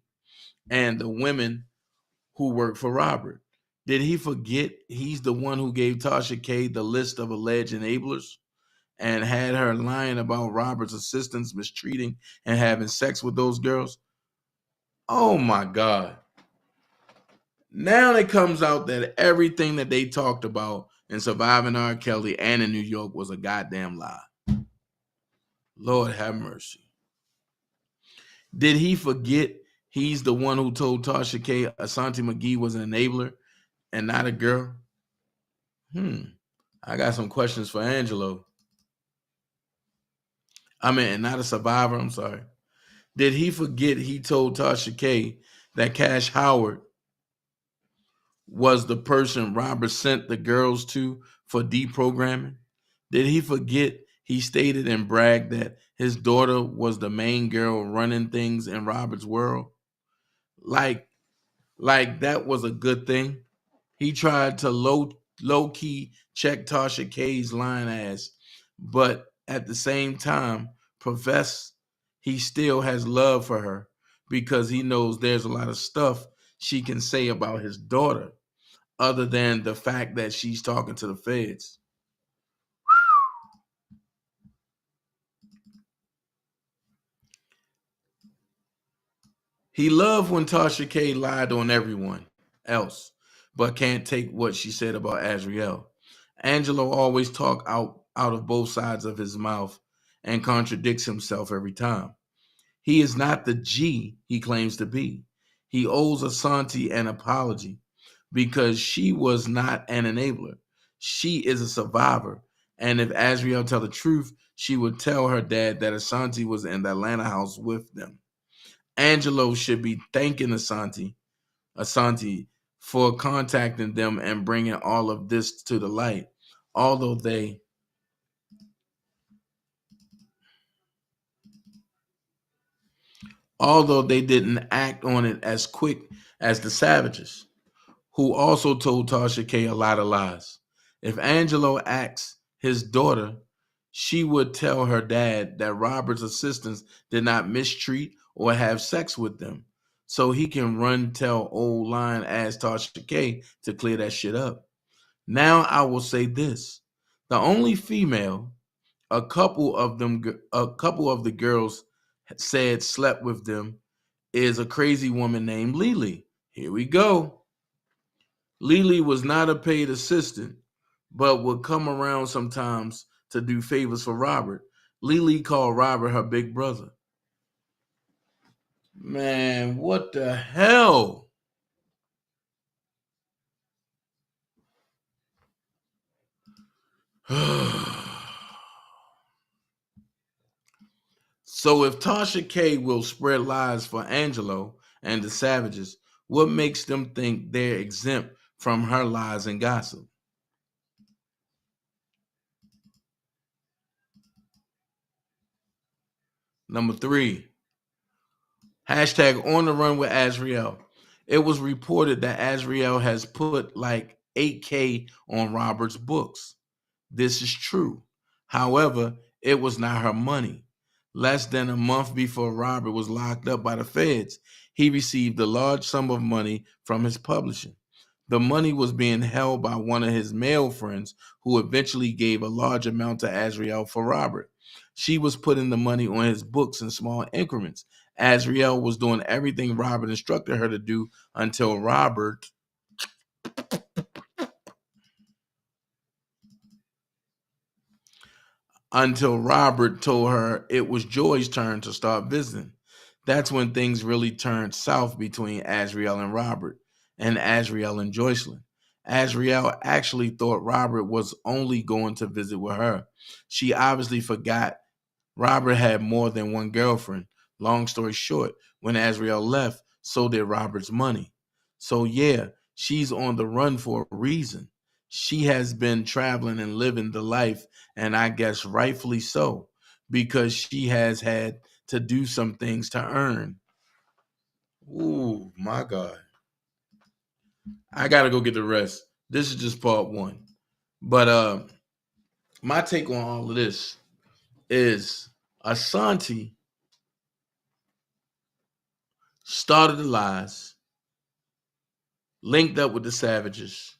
and the women who work for Robert. Did he forget he's the one who gave Tasha K the list of alleged enablers and had her lying about Robert's assistants mistreating and having sex with those girls? Oh my God. Now it comes out that everything that they talked about in Surviving R. Kelly and in New York was a goddamn lie. Lord have mercy. Did he forget he's the one who told Tasha K Assantie Mcgee was an enabler and not a girl? I got some questions for Angelo. And not a survivor, I'm sorry. Did he forget he told Tasha K that Cash Howard was the person Robert sent the girls to for deprogramming? Did he forget he stated and bragged that his daughter was the main girl running things in Robert's world? Like that was a good thing. He tried to low key check Tasha K's lying ass, but at the same time profess he still has love for her because he knows there's a lot of stuff she can say about his daughter other than the fact that she's talking to the feds. He loved when Tasha K lied on everyone else, but can't take what she said about Azriel. Angelo always talk out of both sides of his mouth and contradicts himself every time. He is not the G he claims to be. He owes Assantie an apology because she was not an enabler. She is a survivor. And if Azriel tell the truth, she would tell her dad that Assantie was in the Atlanta house with them. Angelo should be thanking Assantie for contacting them and bringing all of this to the light, although they didn't act on it as quick as the Savages, who also told Tasha K a lot of lies. If Angelo asks his daughter, she would tell her dad that Robert's assistants did not mistreat or have sex with them, so he can tell old lying ass Tasha K to clear that shit up. Now I will say this: the only female a couple of the girls said slept with them is a crazy woman named Lily. Here we go. Lily was not a paid assistant, but would come around sometimes to do favors for Robert. Lily called Robert her big brother. Man, what the hell? So if Tasha K will spread lies for Angelo and the Savages, what makes them think they're exempt from her lies and gossip? Number 3, hashtag on the run with Azriel. It was reported that Azriel has put like $8K on Robert's books. This is true. However, it was not her money. Less than a month before Robert was locked up by the feds, he received a large sum of money from his publishing. The money was being held by one of his male friends who eventually gave a large amount to Azriel for Robert. She was putting the money on his books in small increments. Azriel was doing everything Robert instructed her to do until Robert told her it was Joy's turn to start visiting. That's when things really turned south between Azriel and Robert, and Azriel and Joycelyn. Azriel actually thought Robert was only going to visit with her. She obviously forgot Robert had more than one girlfriend. Long story short, when Azriel left, so did Robert's money. So yeah, she's on the run for a reason. She has been traveling and living the life, and I guess rightfully so, because she has had to do some things to earn. Ooh, my God. I gotta go get the rest. This is just part 1. But my take on all of this is Assantie started the lies, linked up with the Savages,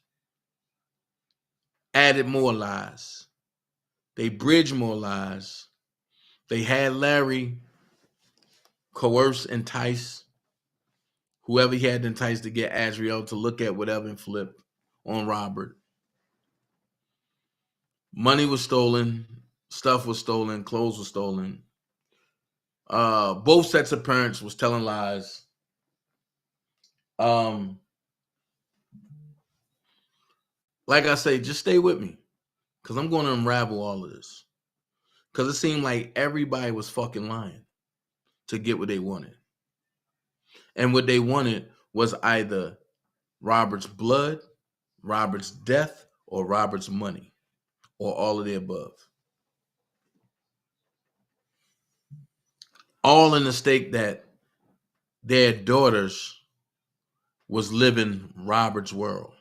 added more lies. They bridged more lies. They had Larry coerce, entice whoever he had to entice to get Azriel to look at whatever and flip on Robert. Money was stolen, stuff was stolen, clothes were stolen. Both sets of parents was telling lies. Like I say, just stay with me, because I'm going to unravel all of this. Because it seemed like everybody was fucking lying to get what they wanted. And what they wanted was either Robert's blood, Robert's death, or Robert's money, or all of the above. All in the stake that their daughters was living Robert's world.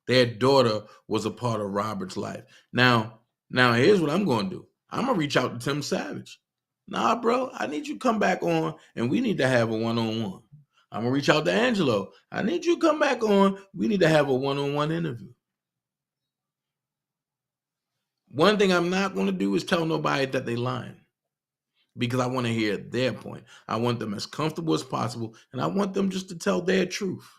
Their daughter was a part of Robert's life. Now here's what I'm going to do. I'm going to reach out to Tim Savage. Nah, bro, I need you to come back on, and we need to have a one-on-one. I'm going to reach out to Angelo. I need you to come back on. We need to have a one-on-one interview. One thing I'm not going to do is tell nobody that they lying, because I want to hear their point. I want them as comfortable as possible, and I want them just to tell their truth.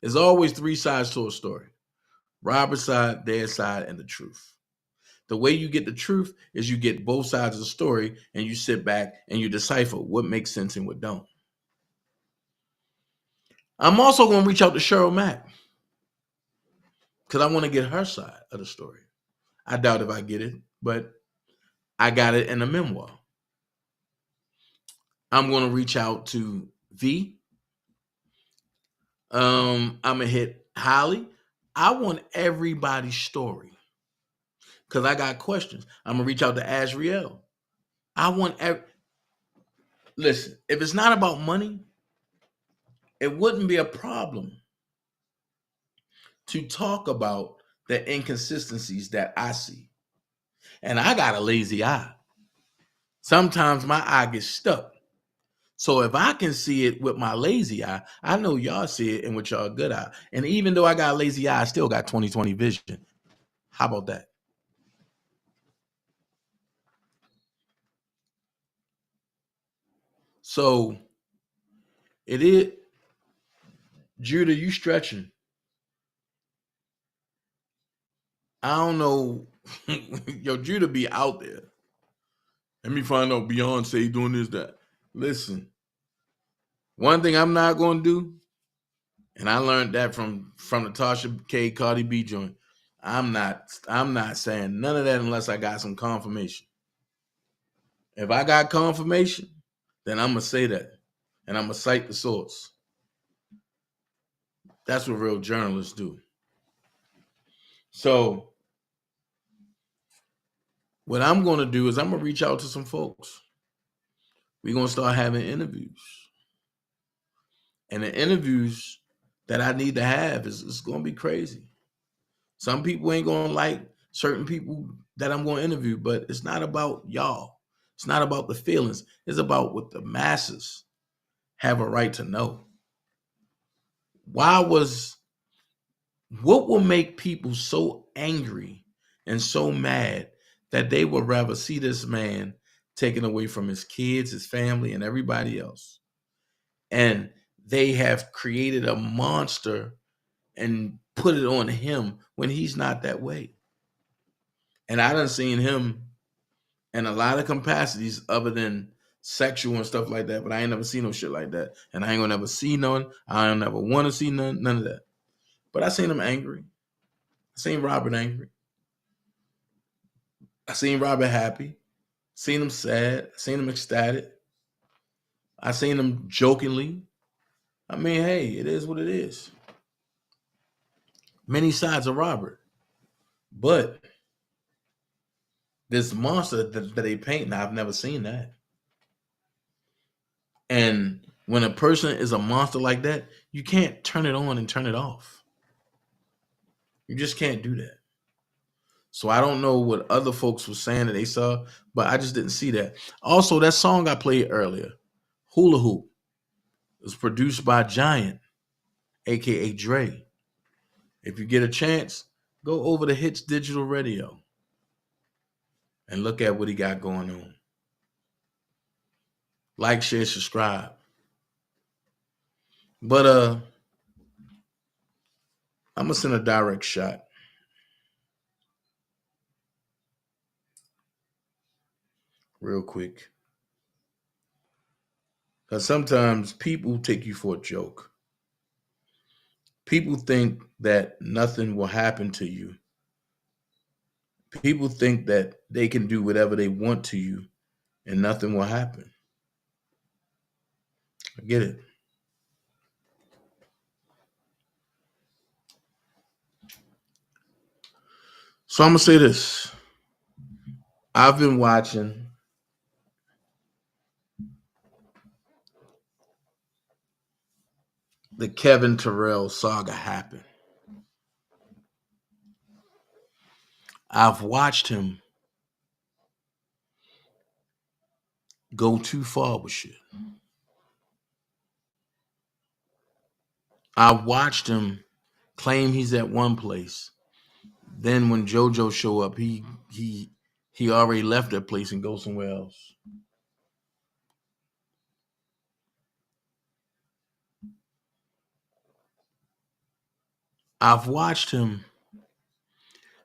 There's always 3 sides to a story. Robert's side, their side, and the truth. The way you get the truth is you get both sides of the story, and you sit back and you decipher what makes sense and what don't. I'm also going to reach out to Cheryl Mack, because I want to get her side of the story. I doubt if I get it, but I got it in a memoir. I'm going to reach out to V. I'm going to hit Holly. I want everybody's story, because I got questions. I'm going to reach out to Azriel. I want listen, if it's not about money, it wouldn't be a problem to talk about the inconsistencies that I see. And I got a lazy eye. Sometimes my eye gets stuck. So if I can see it with my lazy eye, I know y'all see it in with y'all good eye. And even though I got a lazy eye, I still got 20/20 vision. How about that? So it is, Judah, you stretching. I don't know. Yo, Judah be out there. Let me find out Beyonce doing this, that. Listen, One thing I'm not going to do, and I learned that from the Tasha K. Cardi B joint. I'm not saying none of that unless I got some confirmation. If I got confirmation, then I'm gonna say that, and I'm gonna cite the source. That's what real journalists do. So what I'm gonna do is I'm gonna reach out to some folks. We're gonna start having interviews, and the interviews that I need to have is gonna be crazy. Some people ain't gonna like certain people that I'm gonna interview, but it's not about y'all. It's not about the feelings. It's about what the masses have a right to know. What will make people so angry and so mad that they would rather see this man taken away from his kids, his family, and everybody else? And they have created a monster and put it on him when he's not that way. And I done seen him in a lot of capacities other than sexual and stuff like that, but I ain't never seen no shit like that. And I ain't gonna never see none. I don't never want to see none of that. But I seen him angry. I seen Robert angry. I seen Robert happy. Seen him sad. Seen him ecstatic. I seen him jokingly. I mean, hey, it is what it is. Many sides of Robert. But this monster that they paint, I've never seen that. And when a person is a monster like that, you can't turn it on and turn it off. You just can't do that. So I don't know what other folks were saying that they saw, but I just didn't see that. Also, that song I played earlier, Hula Hoop, was produced by Giant, aka Dre. If you get a chance, go over to Hits Digital Radio and look at what he got going on. Like, share, subscribe. But I'm gonna send a direct shot. Real quick. Because sometimes people take you for a joke. People think that nothing will happen to you. People think that they can do whatever they want to you and nothing will happen. I get it. So I'm going to say this. I've been watching the Kevin Terrell saga happen. I've watched him go too far with shit. I watched him claim he's at one place. Then when JoJo show up, he already left that place and go somewhere else. I've watched him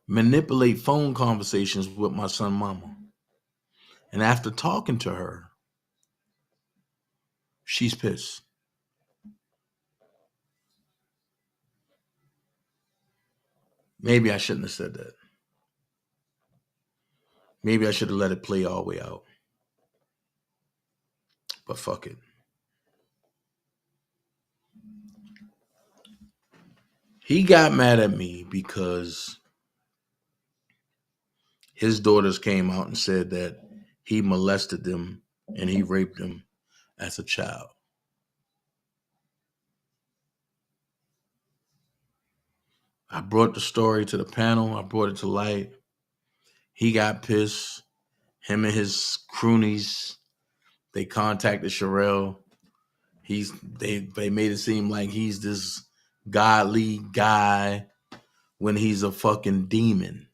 manipulate phone conversations with my son mama. And after talking to her, she's pissed. Maybe I shouldn't have said that. Maybe I should have let it play all the way out. But fuck it. He got mad at me because his daughters came out and said that he molested them and he raped them as a child. I brought the story to the panel. I brought it to light. He got pissed. Him and his croonies, they contacted Sherelle. They made it seem like he's this godly guy when he's a fucking demon.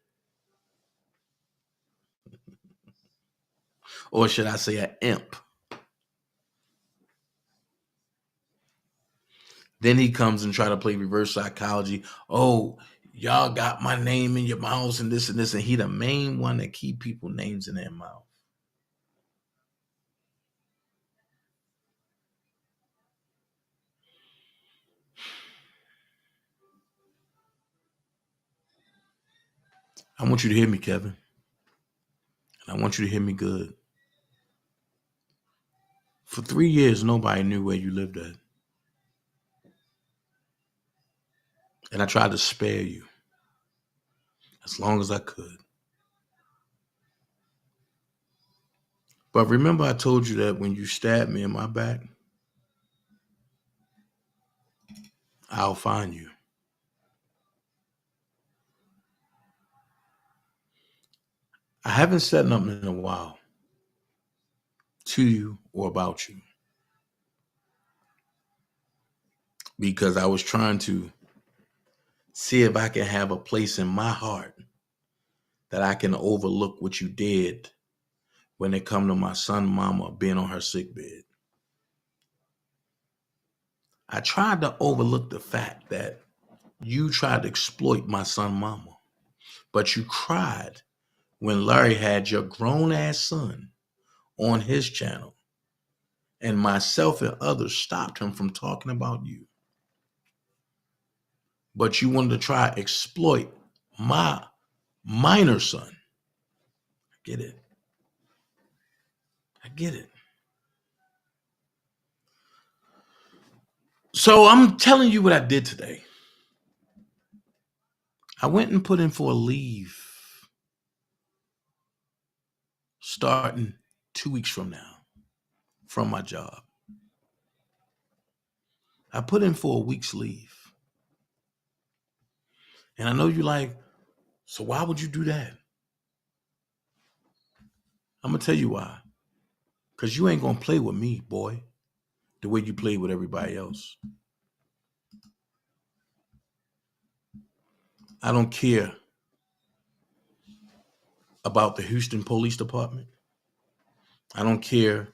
Or should I say an imp? Then he comes and try to play reverse psychology. Oh, y'all got my name in your mouths and this and this. And he the main one that keep people names in their mouth. I want you to hear me, Kevin. And I want you to hear me good. For 3 years, nobody knew where you lived at. And I tried to spare you as long as I could. But remember I told you that when you stabbed me in my back, I'll find you. I haven't said nothing in a while to you or about you because I was trying to see if I can have a place in my heart that I can overlook what you did when it come to my son mama being on her sick bed. I tried to overlook the fact that you tried to exploit my son mama, but you cried when Larry had your grown-ass son on his channel, and myself and others stopped him from talking about you. But you wanted to try to exploit my minor son. I get it. I get it. So I'm telling you what I did today. I went and put in for a leave starting 2 weeks from now from my job. I put in for a week's leave. And I know you're like, so why would you do that? I'm going to tell you why. Because you ain't going to play with me, boy, the way you play with everybody else. I don't care about the Houston Police Department. I don't care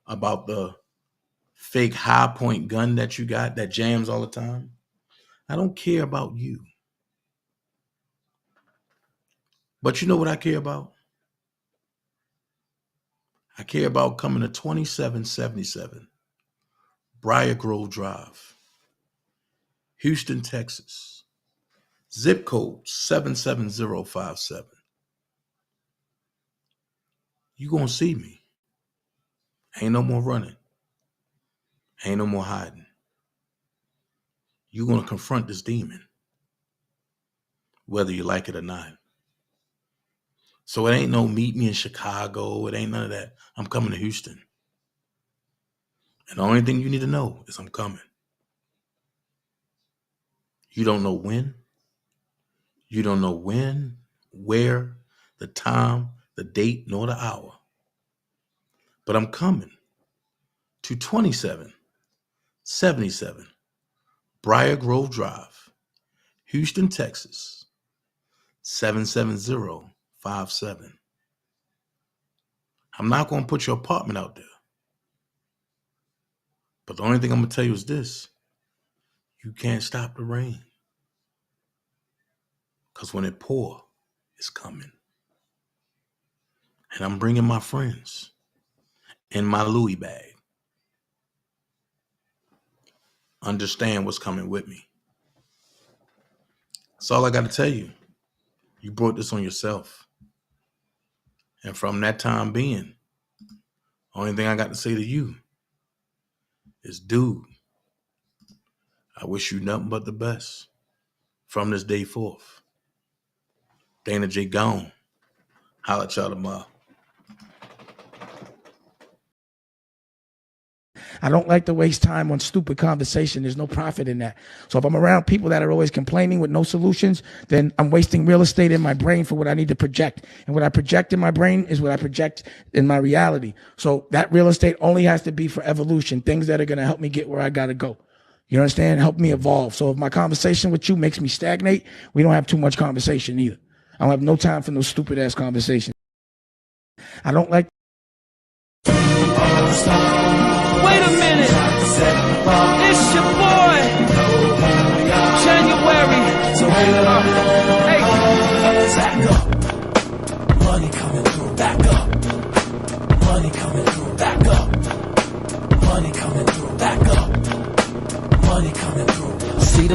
about the fake high point gun that you got that jams all the time. I don't care about you. But you know what I care about? I care about coming to 2777 Briar Grove Drive, Houston, Texas, zip code 77057. You gonna see me. Ain't no more running. Ain't no more hiding. You gonna confront this demon, whether you like it or not. So it ain't no meet me in Chicago. It ain't none of that. I'm coming to Houston. And the only thing you need to know is I'm coming. You don't know when. You don't know when, where, the time, the date, nor the hour. But I'm coming to 2777 Briar Grove Drive, Houston, Texas, 77057. I'm not going to put your apartment out there. But the only thing I'm going to tell you is this. You can't stop the rain. Because when it pours, it's coming. And I'm bringing my friends in my Louis bag. Understand what's coming with me. That's all I got to tell you. You brought this on yourself. And from that time being, only thing I got to say to you is, dude, I wish you nothing but the best from this day forth. DanaJay gone. Holla at y'all tomorrow. I don't like to waste time on stupid conversation. There's no profit in that. So if I'm around people that are always complaining with no solutions, then I'm wasting real estate in my brain for what I need to project. And what I project in my brain is what I project in my reality. So that real estate only has to be for evolution, things that are going to help me get where I got to go. You understand? Help me evolve. So if my conversation with you makes me stagnate, we don't have too much conversation either. I don't have no time for no stupid ass conversation. I don't like. Wait a minute. It's your boy, January. Hey. Back up. Money coming through. Back up. Money coming through. Back up. Money coming through. Back up. Money coming through. See the